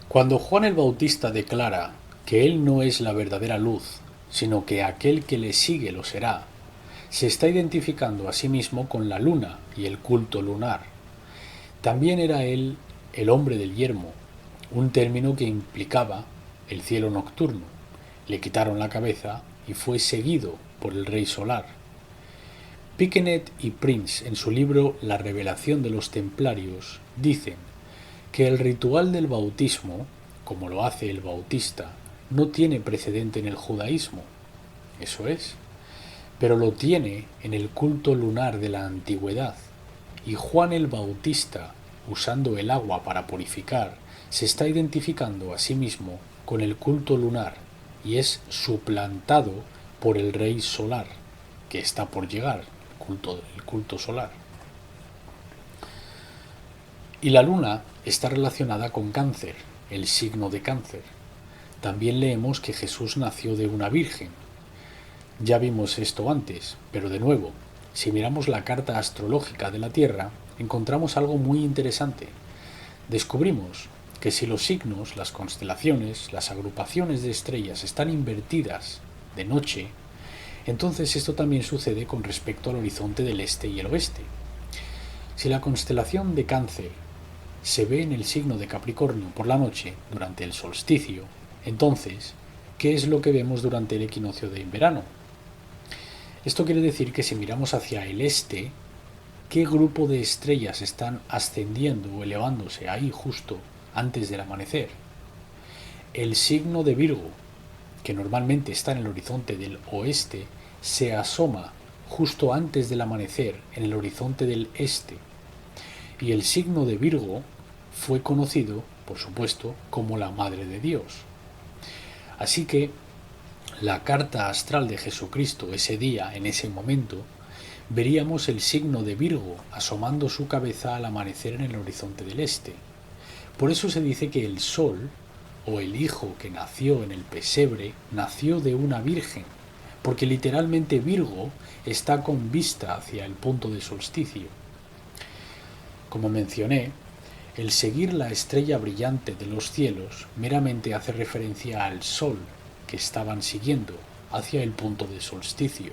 Cuando Juan el Bautista declara que él no es la verdadera luz, sino que aquel que le sigue lo será, se está identificando a sí mismo con la luna y el culto lunar. También era él el hombre del yermo, un término que implicaba el cielo nocturno. Le quitaron la cabeza y fue seguido por el rey solar. Piquenet y Prince, en su libro La revelación de los templarios, dicen que el ritual del bautismo, como lo hace el bautista, no tiene precedente en el judaísmo. Eso es. Pero lo tiene en el culto lunar de la antigüedad, y Juan el Bautista, usando el agua para purificar, se está identificando a sí mismo con el culto lunar y es suplantado por el rey solar, que está por llegar, el culto solar. Y la luna está relacionada con Cáncer, el signo de Cáncer. También leemos que Jesús nació de una virgen. Ya vimos esto antes, pero de nuevo, si miramos la carta astrológica de la Tierra, encontramos algo muy interesante. Descubrimos que si los signos, las constelaciones, las agrupaciones de estrellas están invertidas de noche, entonces esto también sucede con respecto al horizonte del este y el oeste. Si la constelación de Cáncer se ve en el signo de Capricornio por la noche durante el solsticio, entonces, ¿qué es lo que vemos durante el equinoccio de verano? Esto quiere decir que si miramos hacia el este, ¿qué grupo de estrellas están ascendiendo o elevándose ahí justo antes del amanecer? El signo de Virgo, que normalmente está en el horizonte del oeste, se asoma justo antes del amanecer en el horizonte del este. Y el signo de Virgo fue conocido, por supuesto, como la Madre de Dios. Así que la carta astral de Jesucristo ese día, en ese momento, veríamos el signo de Virgo asomando su cabeza al amanecer en el horizonte del este. Por eso se dice que el Sol, o el Hijo que nació en el pesebre, nació de una virgen, porque literalmente Virgo está con vista hacia el punto de solsticio. Como mencioné, el seguir la estrella brillante de los cielos meramente hace referencia al Sol que estaban siguiendo hacia el punto de solsticio.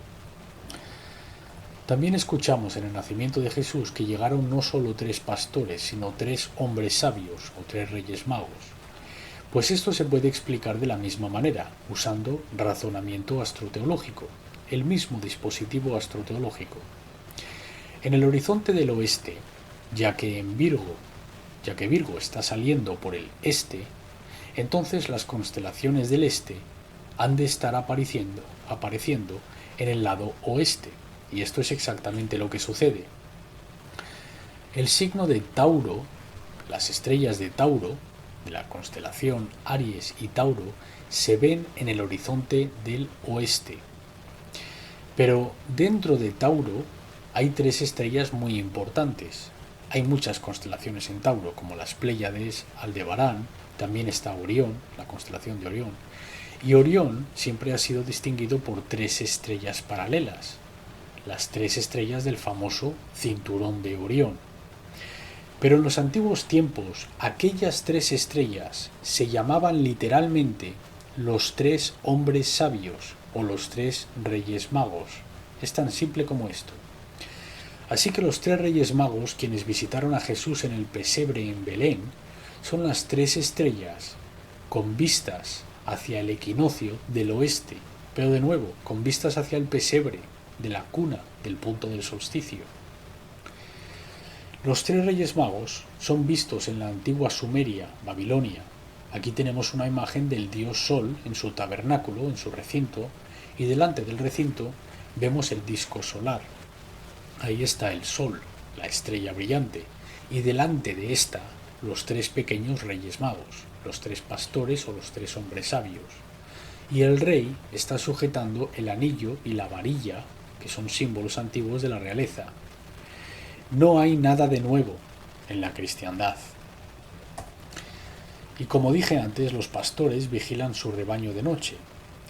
También escuchamos en el nacimiento de Jesús que llegaron no solo 3 pastores, sino 3 hombres sabios o 3 reyes magos. Pues esto se puede explicar de la misma manera, usando razonamiento astroteológico, el mismo dispositivo astroteológico. En el horizonte del oeste, ya que Virgo está saliendo por el este, entonces las constelaciones del este han de estar apareciendo en el lado oeste, y esto es exactamente lo que sucede. El signo de Tauro, las estrellas de Tauro, de la constelación Aries y Tauro, se ven en el horizonte del oeste. Pero dentro de Tauro hay tres estrellas muy importantes. Hay muchas constelaciones en Tauro, como las Pléyades, Aldebarán, también está Orión, la constelación de Orión. Y Orión siempre ha sido distinguido por tres estrellas paralelas, las tres estrellas del famoso cinturón de Orión. Pero en los antiguos tiempos, aquellas tres estrellas se llamaban literalmente los tres hombres sabios o los tres reyes magos. Es tan simple como esto. Así que los tres reyes magos, quienes visitaron a Jesús en el pesebre en Belén, son las tres estrellas con vistas hacia el equinoccio del oeste, pero de nuevo, con vistas hacia el pesebre de la cuna del punto del solsticio. Los tres reyes magos son vistos en la antigua Sumeria, Babilonia. Aquí tenemos una imagen del dios Sol en su tabernáculo, en su recinto, y delante del recinto vemos el disco solar. Ahí está el Sol, la estrella brillante, y delante de esta los tres pequeños reyes magos, los tres pastores o los tres hombres sabios. Y el rey está sujetando el anillo y la varilla, que son símbolos antiguos de la realeza. No hay nada de nuevo en la cristiandad. Y como dije antes, los pastores vigilan su rebaño de noche.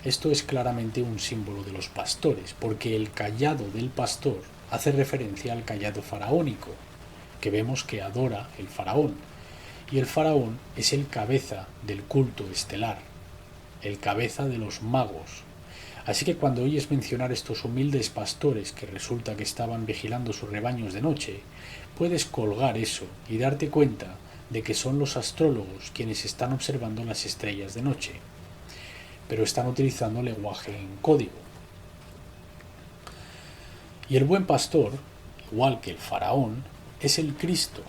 Esto es claramente un símbolo de los pastores, porque el cayado del pastor hace referencia al cayado faraónico, que vemos que adora el faraón. Y el faraón es el cabeza del culto estelar, el cabeza de los magos. Así que cuando oyes mencionar estos humildes pastores que resulta que estaban vigilando sus rebaños de noche, puedes colgar eso y darte cuenta de que son los astrólogos quienes están observando las estrellas de noche, pero están utilizando lenguaje en código. Y el buen pastor, igual que el faraón, es el Cristo,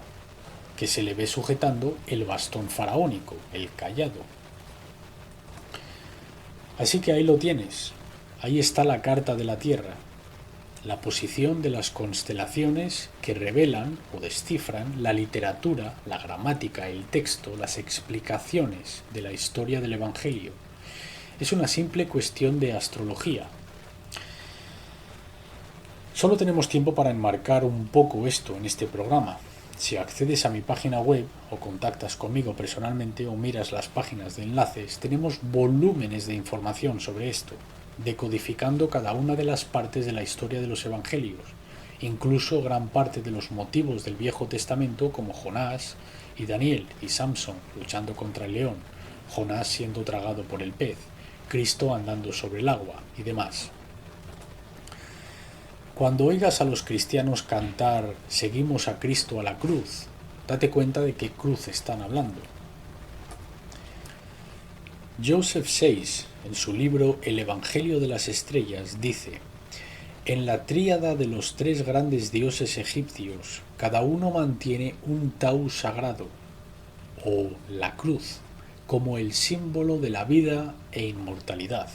que se le ve sujetando el bastón faraónico, el cayado. Así que ahí lo tienes. Ahí está la carta de la Tierra, la posición de las constelaciones que revelan o descifran la literatura, la gramática, el texto, las explicaciones de la historia del Evangelio. Es una simple cuestión de astrología. Solo tenemos tiempo para enmarcar un poco esto en este programa. Si accedes a mi página web o contactas conmigo personalmente o miras las páginas de enlaces, tenemos volúmenes de información sobre esto, decodificando cada una de las partes de la historia de los evangelios, incluso gran parte de los motivos del Viejo Testamento como Jonás y Daniel y Samson luchando contra el león, Jonás siendo tragado por el pez, Cristo andando sobre el agua y demás. Cuando oigas a los cristianos cantar «Seguimos a Cristo a la cruz», date cuenta de qué cruz están hablando. Joseph Seyss, en su libro El Evangelio de las Estrellas, dice: en la tríada de los tres grandes dioses egipcios, cada uno mantiene un tau sagrado, o la cruz, como el símbolo de la vida e inmortalidad.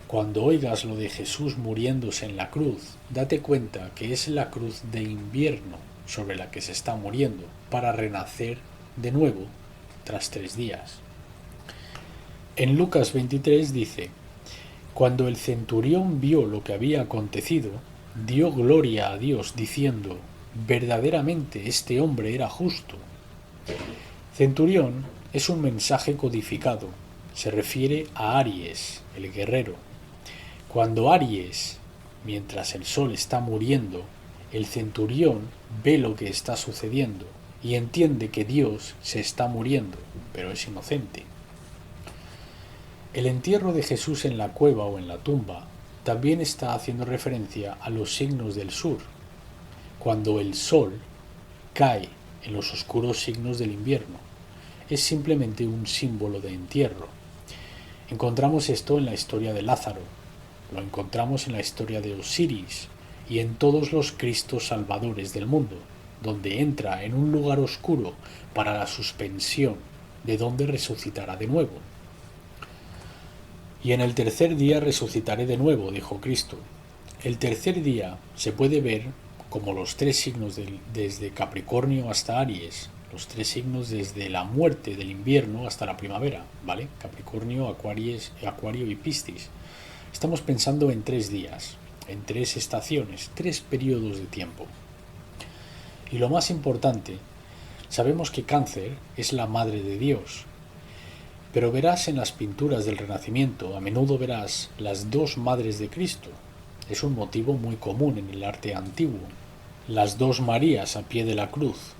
Cuando oigas lo de Jesús muriéndose en la cruz, date cuenta que es la cruz de invierno sobre la que se está muriendo, para renacer de nuevo tras 3 días. En Lucas 23 dice: cuando el centurión vio lo que había acontecido, dio gloria a Dios, diciendo: verdaderamente este hombre era justo. Centurión es un mensaje codificado, se refiere a Aries, el guerrero. Cuando Aries, mientras el sol está muriendo, el centurión ve lo que está sucediendo y entiende que Dios se está muriendo, pero es inocente. El entierro de Jesús en la cueva o en la tumba también está haciendo referencia a los signos del sur, cuando el sol cae en los oscuros signos del invierno. Es simplemente un símbolo de entierro. Encontramos esto en la historia de Lázaro, lo encontramos en la historia de Osiris y en todos los Cristos salvadores del mundo, donde entra en un lugar oscuro para la suspensión, de donde resucitará de nuevo. Y en el tercer día resucitaré de nuevo, dijo Cristo. El tercer día se puede ver como los 3 signos desde Capricornio hasta Aries, los 3 signos desde la muerte del invierno hasta la primavera, ¿vale? Capricornio, Acuario y Piscis. Estamos pensando en 3 días, en 3 estaciones, 3 periodos de tiempo. Y lo más importante, sabemos que Cáncer es la madre de Dios, pero verás en las pinturas del Renacimiento, a menudo verás las 2 madres de Cristo. Es un motivo muy común en el arte antiguo. Las 2 Marías a pie de la cruz.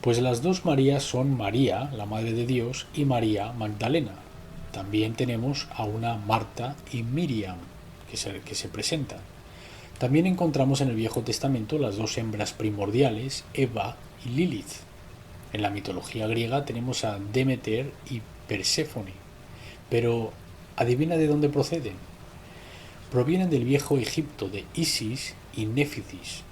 Pues las 2 Marías son María, la madre de Dios, y María Magdalena. También tenemos a una Marta y Miriam, que se presentan. También encontramos en el Viejo Testamento las 2 hembras primordiales, Eva y Lilith. En la mitología griega tenemos a Demeter y Perséfone. Pero, ¿adivina de dónde proceden? Provienen del viejo Egipto, de Isis y Néfisis.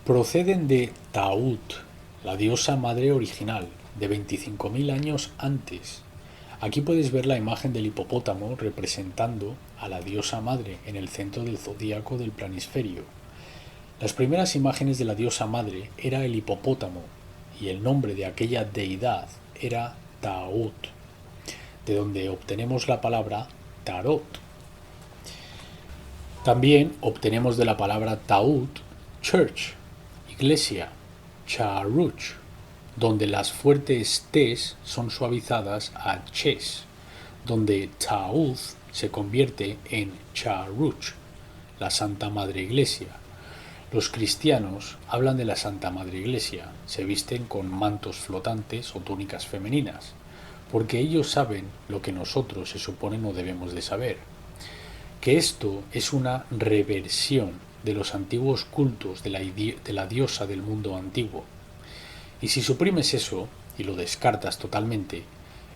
Proceden de Taut, la diosa madre original, de 25.000 años antes. Aquí puedes ver la imagen del hipopótamo representando a la diosa madre en el centro del zodíaco del planisferio. Las primeras imágenes de la diosa madre era el hipopótamo y el nombre de aquella deidad era Taut, de donde obtenemos la palabra tarot. También obtenemos de la palabra Taut church, iglesia, charuch, donde las fuertes T's son suavizadas a ches, donde Taut se convierte en charuch, la Santa Madre Iglesia. Los cristianos hablan de la Santa Madre Iglesia, se visten con mantos flotantes o túnicas femeninas, porque ellos saben lo que nosotros se supone no debemos de saber, que esto es una reversión de los antiguos cultos de la diosa del mundo antiguo. Y si suprimes eso y lo descartas totalmente,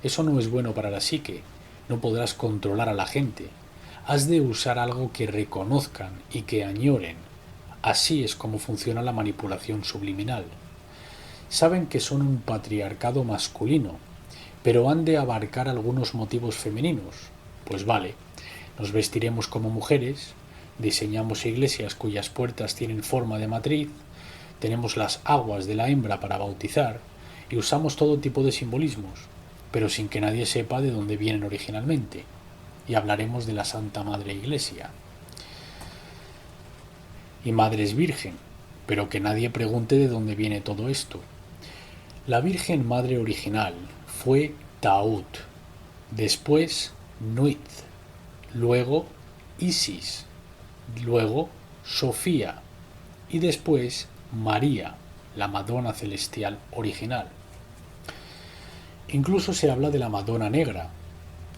eso no es bueno para la psique, no podrás controlar a la gente, has de usar algo que reconozcan y que añoren. Así es como funciona la manipulación subliminal. Saben que son un patriarcado masculino, pero han de abarcar algunos motivos femeninos. Pues vale, nos vestiremos como mujeres, diseñamos iglesias cuyas puertas tienen forma de matriz, tenemos las aguas de la hembra para bautizar y usamos todo tipo de simbolismos, pero sin que nadie sepa de dónde vienen originalmente. Y hablaremos de la Santa Madre Iglesia. Y Madre es Virgen, pero que nadie pregunte de dónde viene todo esto. La Virgen Madre original fue Taut, después Nuit, luego Isis, luego Sofía y después María, la Madonna Celestial original. Incluso se habla de la Madonna Negra,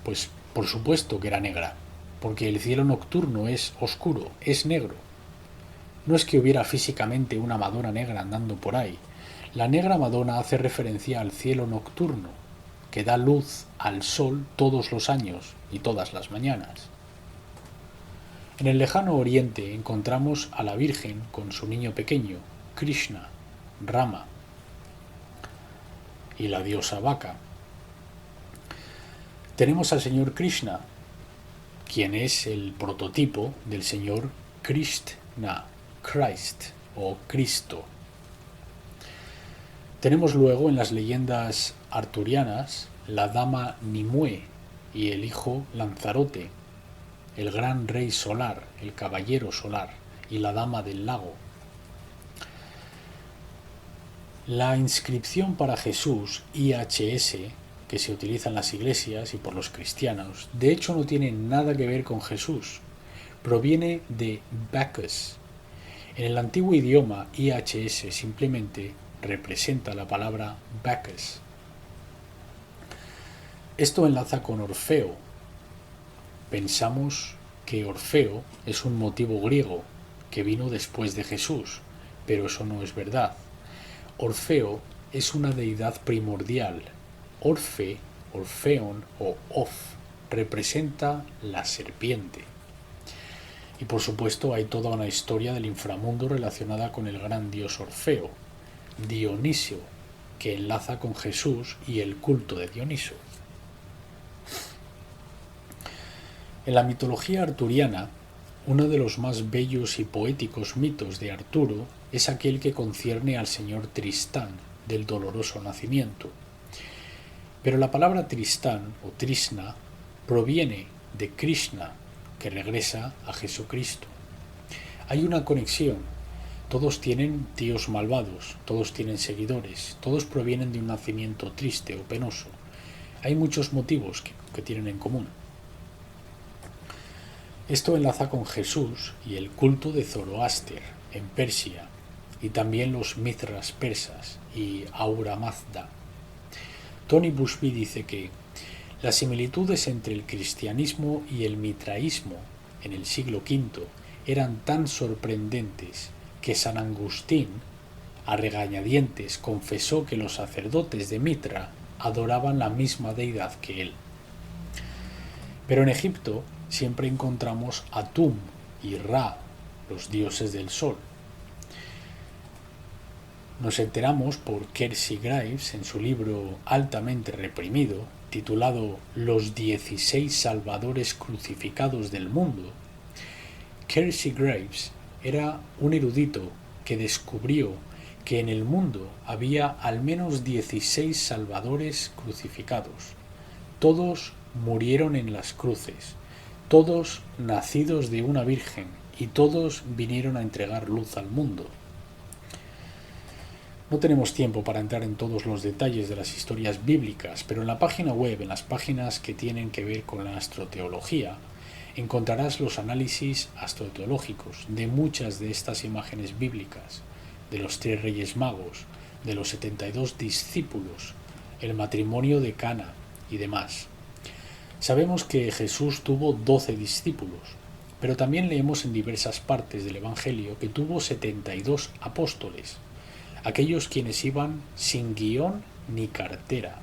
pues por supuesto que era negra, porque el cielo nocturno es oscuro, es negro. No es que hubiera físicamente una Madonna negra andando por ahí. La negra Madonna hace referencia al cielo nocturno, que da luz al sol todos los años y todas las mañanas. En el lejano oriente encontramos a la Virgen con su niño pequeño, Krishna, Rama, y la diosa Vaca. Tenemos al señor Krishna, quien es el prototipo del señor Krishna, Christ o Cristo. Tenemos luego en las leyendas arturianas la dama Nimue y el hijo Lanzarote, el gran rey solar, el caballero solar y la dama del lago. La inscripción para Jesús, IHS, que se utiliza en las iglesias y por los cristianos, de hecho no tiene nada que ver con Jesús, proviene de Bacchus. En el antiguo idioma, IHS simplemente representa la palabra Bacchus. Esto enlaza con Orfeo. Pensamos que Orfeo es un motivo griego que vino después de Jesús, pero eso no es verdad. Orfeo es una deidad primordial. Orfe, Orfeón o Of representa la serpiente. Y por supuesto hay toda una historia del inframundo relacionada con el gran dios Orfeo, Dionisio, que enlaza con Jesús y el culto de Dioniso. En la mitología arturiana, uno de los más bellos y poéticos mitos de Arturo es aquel que concierne al señor Tristán del doloroso nacimiento. Pero la palabra Tristán o Trisna proviene de Krishna, que regresa a Jesucristo. Hay una conexión. Todos tienen tíos malvados, todos tienen seguidores, todos provienen de un nacimiento triste o penoso. Hay muchos motivos que tienen en común. Esto enlaza con Jesús y el culto de Zoroaster en Persia, y también los Mithras persas y Ahura Mazda. Tony Buzbee dice que las similitudes entre el cristianismo y el mitraísmo en el siglo V eran tan sorprendentes que San Agustín, a regañadientes, confesó que los sacerdotes de Mitra adoraban la misma deidad que él. Pero en Egipto siempre encontramos a Tum y Ra, los dioses del sol. Nos enteramos por Kelsey Graves en su libro altamente reprimido, titulado Los 16 Salvadores Crucificados del Mundo. Kelsey Graves era un erudito que descubrió que en el mundo había al menos 16 salvadores crucificados. Todos murieron en las cruces, todos nacidos de una virgen, y todos vinieron a entregar luz al mundo. No tenemos tiempo para entrar en todos los detalles de las historias bíblicas, pero en la página web, en las páginas que tienen que ver con la astroteología, encontrarás los análisis astroteológicos de muchas de estas imágenes bíblicas, de los 3 reyes magos, de los 72 discípulos, el matrimonio de Cana y demás. Sabemos que Jesús tuvo 12 discípulos, pero también leemos en diversas partes del Evangelio que tuvo 72 apóstoles, aquellos quienes iban sin guión ni cartera.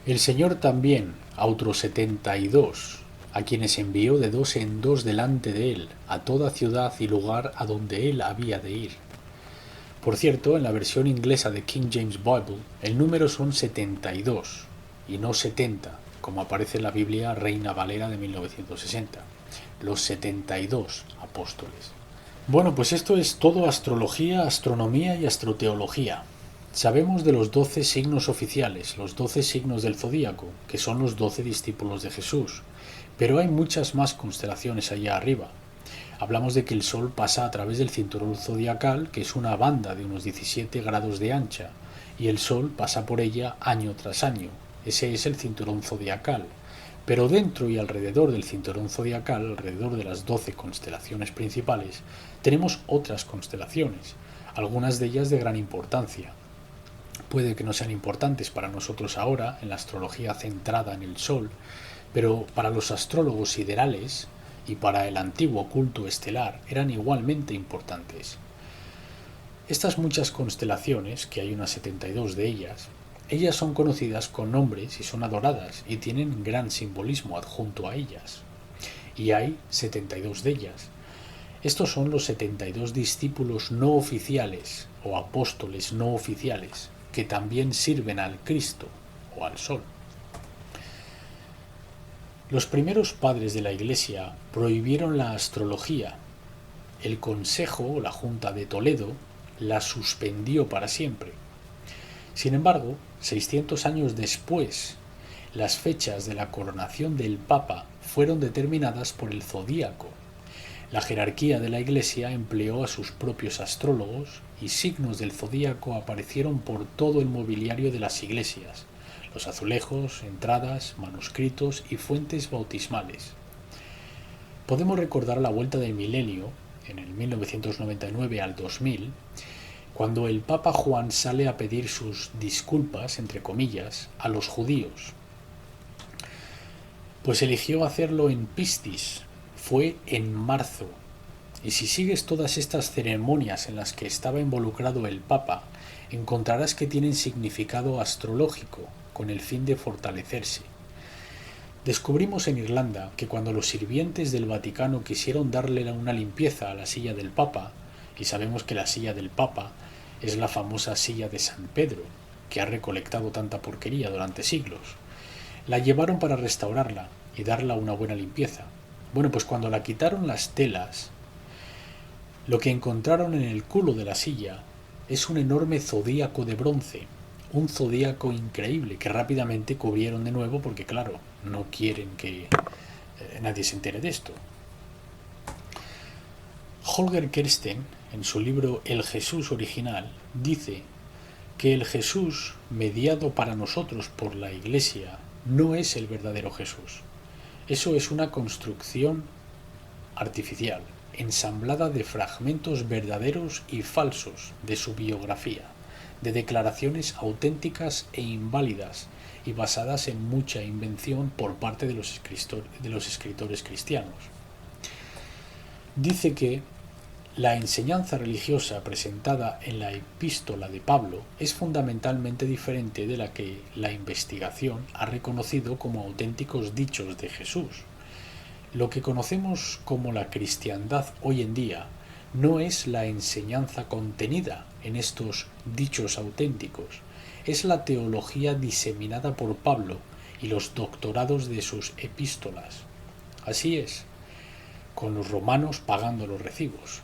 El Señor también a otros 72, a quienes envió de 2 en 2 delante de él, a toda ciudad y lugar a donde él había de ir. Por cierto, en la versión inglesa de King James Bible, el número son 72, y no 70, como aparece en la Biblia Reina Valera de 1960. Los 72 apóstoles. Bueno, pues esto es todo astrología, astronomía y astroteología. Sabemos de los 12 signos oficiales, los 12 signos del zodíaco, que son los 12 discípulos de Jesús, pero hay muchas más constelaciones allá arriba. Hablamos de que el Sol pasa a través del cinturón zodiacal, que es una banda de unos 17 grados de ancha, y el Sol pasa por ella año tras año. Ese es el cinturón zodiacal. Pero dentro y alrededor del cinturón zodiacal, alrededor de las 12 constelaciones principales, tenemos otras constelaciones, algunas de ellas de gran importancia. Puede que no sean importantes para nosotros ahora, en la astrología centrada en el Sol, pero para los astrólogos siderales y para el antiguo culto estelar eran igualmente importantes. Estas muchas constelaciones, que hay unas 72 de ellas son conocidas con nombres y son adoradas y tienen gran simbolismo adjunto a ellas. Y hay 72 de ellas. Estos son los 72 discípulos no oficiales o apóstoles no oficiales que también sirven al Cristo o al Sol. Los primeros padres de la Iglesia prohibieron la astrología. El Consejo o la Junta de Toledo la suspendió para siempre. Sin embargo, 600 años después, las fechas de la coronación del Papa fueron determinadas por el zodíaco. La jerarquía de la Iglesia empleó a sus propios astrólogos y signos del zodíaco aparecieron por todo el mobiliario de las iglesias, los azulejos, entradas, manuscritos y fuentes bautismales. Podemos recordar la vuelta del milenio, en el 1999 al 2000, cuando el Papa Juan sale a pedir sus disculpas, entre comillas, a los judíos. Pues eligió hacerlo en Piscis, fue en marzo. Y si sigues todas estas ceremonias en las que estaba involucrado el Papa, encontrarás que tienen significado astrológico, con el fin de fortalecerse. Descubrimos en Irlanda que cuando los sirvientes del Vaticano quisieron darle una limpieza a la silla del Papa, y sabemos que la silla del Papa es la famosa silla de San Pedro, que ha recolectado tanta porquería durante siglos, la llevaron para restaurarla y darla una buena limpieza. Bueno, pues cuando la quitaron las telas, lo que encontraron en el culo de la silla es un enorme zodíaco de bronce, un zodíaco increíble que rápidamente cubrieron de nuevo porque, claro, no quieren que nadie se entere de esto. Holger Kersten, en su libro El Jesús original, dice que el Jesús mediado para nosotros por la Iglesia no es el verdadero Jesús. Eso es una construcción artificial, ensamblada de fragmentos verdaderos y falsos de su biografía, de declaraciones auténticas e inválidas y basadas en mucha invención por parte de los escritores cristianos. Dice que la enseñanza religiosa presentada en la epístola de Pablo es fundamentalmente diferente de la que la investigación ha reconocido como auténticos dichos de Jesús. Lo que conocemos como la cristiandad hoy en día no es la enseñanza contenida en estos dichos auténticos, es la teología diseminada por Pablo y los doctorados de sus epístolas. Así es, con los romanos pagando los recibos.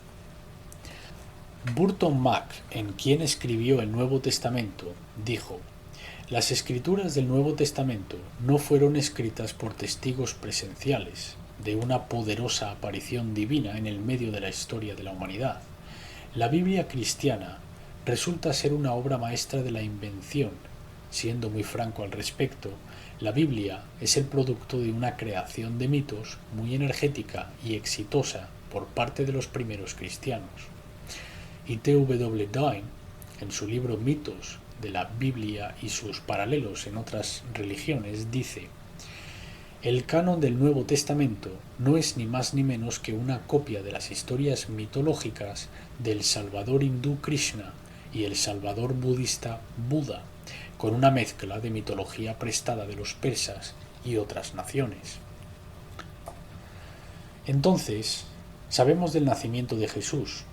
Burton Mack, en quien escribió el Nuevo Testamento, dijo: las escrituras del Nuevo Testamento no fueron escritas por testigos presenciales de una poderosa aparición divina en el medio de la historia de la humanidad. La Biblia cristiana resulta ser una obra maestra de la invención. Siendo muy franco al respecto, la Biblia es el producto de una creación de mitos muy energética y exitosa por parte de los primeros cristianos. Y T.W. Dine, en su libro Mitos de la Biblia y sus paralelos en otras religiones, dice: el canon del Nuevo Testamento no es ni más ni menos que una copia de las historias mitológicas del Salvador hindú Krishna y el Salvador budista Buda, con una mezcla de mitología prestada de los persas y otras naciones. Entonces, sabemos del nacimiento de Jesús,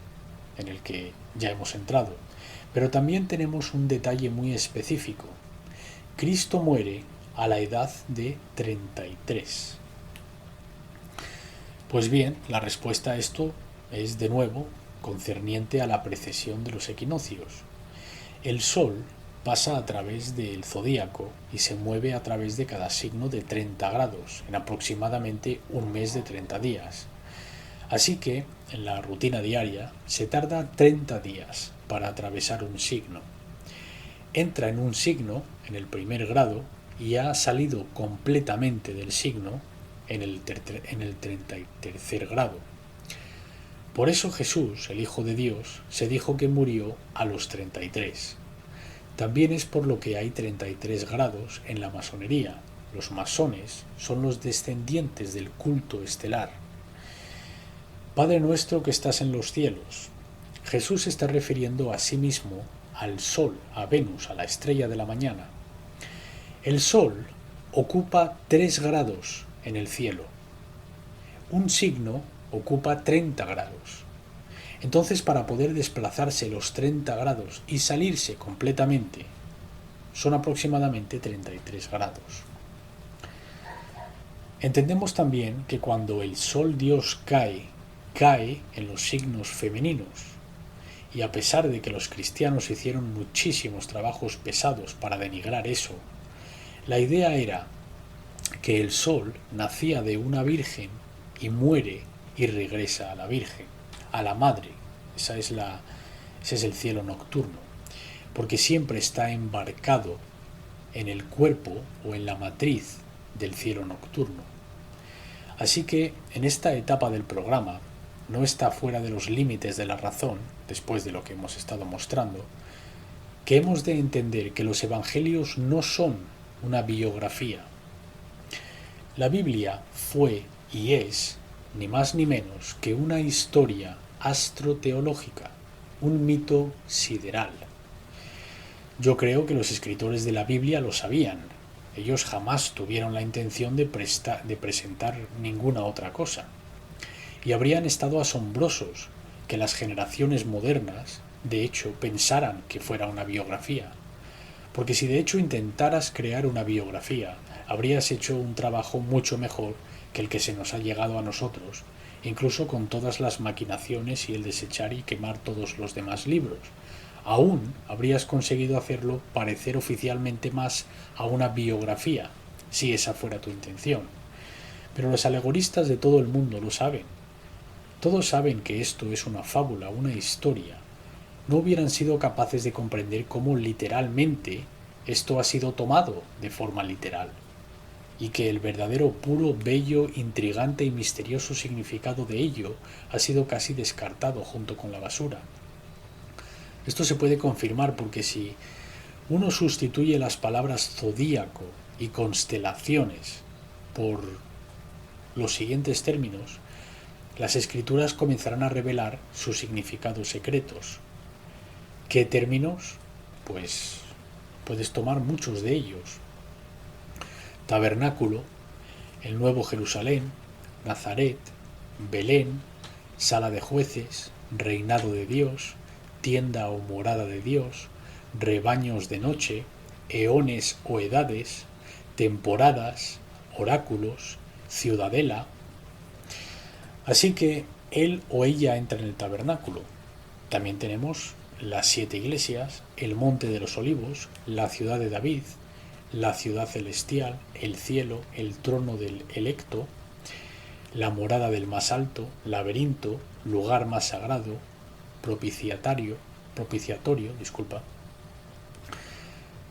en el que ya hemos entrado, pero también tenemos un detalle muy específico. Cristo muere a la edad de 33. Pues bien, la respuesta a esto es de nuevo concerniente a la precesión de los equinoccios. El Sol pasa a través del zodíaco y se mueve a través de cada signo de 30 grados, en aproximadamente un mes de 30 días. Así que, en la rutina diaria, se tarda 30 días para atravesar un signo. Entra en un signo, en el primer grado, y ha salido completamente del signo en el 33 grado. Por eso Jesús, el Hijo de Dios, se dijo que murió a los 33. También es por lo que hay 33 grados en la masonería. Los masones son los descendientes del culto estelar. Padre nuestro que estás en los cielos. Jesús se está refiriendo a sí mismo al Sol, a Venus, a la estrella de la mañana. El Sol ocupa 3 grados en el cielo. Un signo ocupa 30 grados. Entonces, para poder desplazarse los 30 grados y salirse completamente, son aproximadamente 33 grados. Entendemos también que cuando el Sol Dios cae en los signos femeninos, y a pesar de que los cristianos hicieron muchísimos trabajos pesados para denigrar eso, la idea era que el Sol nacía de una virgen y muere y regresa a la Virgen, a la Madre. Ese es el cielo nocturno, porque siempre está embarcado en el cuerpo o en la matriz del cielo nocturno. Así que en esta etapa del programa no está fuera de los límites de la razón, después de lo que hemos estado mostrando, que hemos de entender que los evangelios no son una biografía. La Biblia fue y es ni más ni menos que una historia astroteológica, un mito sideral. Yo creo que los escritores de la Biblia lo sabían. Ellos jamás tuvieron la intención de presentar ninguna otra cosa. Y habrían estado asombrosos que las generaciones modernas, de hecho, pensaran que fuera una biografía. Porque si de hecho intentaras crear una biografía, habrías hecho un trabajo mucho mejor que el que se nos ha llegado a nosotros, incluso con todas las maquinaciones y el desechar y quemar todos los demás libros. Aún habrías conseguido hacerlo parecer oficialmente más a una biografía, si esa fuera tu intención. Pero los alegoristas de todo el mundo lo saben. Todos saben que esto es una fábula, una historia. No hubieran sido capaces de comprender cómo literalmente esto ha sido tomado de forma literal, y que el verdadero, puro, bello, intrigante y misterioso significado de ello ha sido casi descartado junto con la basura. Esto se puede confirmar porque si uno sustituye las palabras zodíaco y constelaciones por los siguientes términos, las escrituras comenzarán a revelar sus significados secretos. ¿Qué términos? Pues puedes tomar muchos de ellos. Tabernáculo, el Nuevo Jerusalén, Nazaret, Belén, sala de jueces, reinado de Dios, tienda o morada de Dios, rebaños de noche, eones o edades, temporadas, oráculos, ciudadela. Así que él o ella entra en el tabernáculo. También tenemos las 7 iglesias, el monte de los olivos, la ciudad de David, la ciudad celestial, el cielo, el trono del electo, la morada del más alto, laberinto, lugar más sagrado, propiciatorio.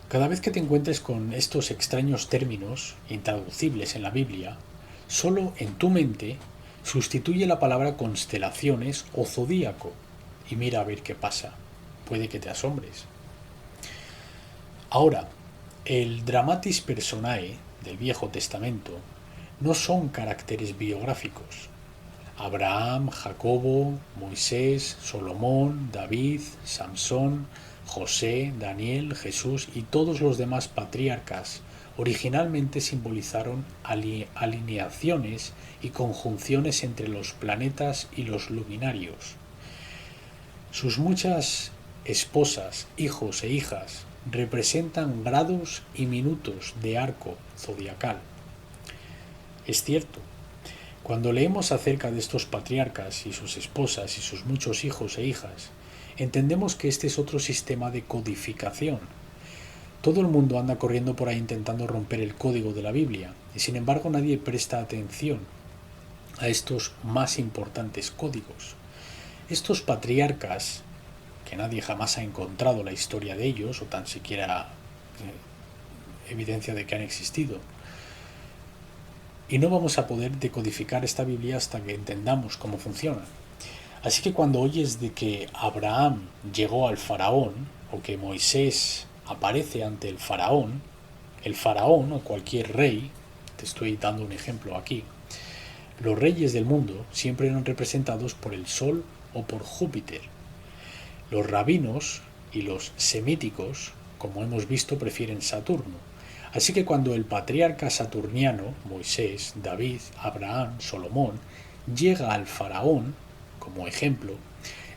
Cada vez que te encuentres con estos extraños términos intraducibles en la Biblia, solo en tu mente sustituye la palabra constelaciones o zodíaco y mira a ver qué pasa. Puede que te asombres. Ahora, el dramatis personae del Viejo Testamento no son caracteres biográficos. Abraham, Jacobo, Moisés, Salomón, David, Samson, José, Daniel, Jesús y todos los demás patriarcas originalmente simbolizaron alineaciones y conjunciones entre los planetas y los luminarios. Sus muchas esposas, hijos e hijas representan grados y minutos de arco zodiacal. Es cierto, cuando leemos acerca de estos patriarcas y sus esposas y sus muchos hijos e hijas, entendemos que este es otro sistema de codificación. Todo el mundo anda corriendo por ahí intentando romper el código de la Biblia, y sin embargo nadie presta atención a estos más importantes códigos. Estos patriarcas, que nadie jamás ha encontrado la historia de ellos, o tan siquiera evidencia de que han existido, y no vamos a poder decodificar esta Biblia hasta que entendamos cómo funciona. Así que cuando oyes de que Abraham llegó al faraón, o que Moisés aparece ante el faraón o cualquier rey, te estoy dando un ejemplo aquí, los reyes del mundo siempre eran representados por el sol o por Júpiter. Los rabinos y los semíticos, como hemos visto, prefieren Saturno. Así que cuando el patriarca saturniano, Moisés, David, Abraham, Salomón, llega al faraón, como ejemplo,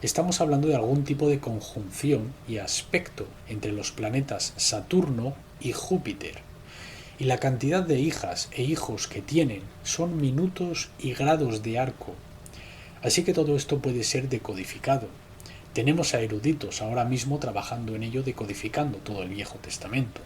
estamos hablando de algún tipo de conjunción y aspecto entre los planetas Saturno y Júpiter. Y la cantidad de hijas e hijos que tienen son minutos y grados de arco. Así que todo esto puede ser decodificado. Tenemos a eruditos ahora mismo trabajando en ello, decodificando todo el Viejo Testamento.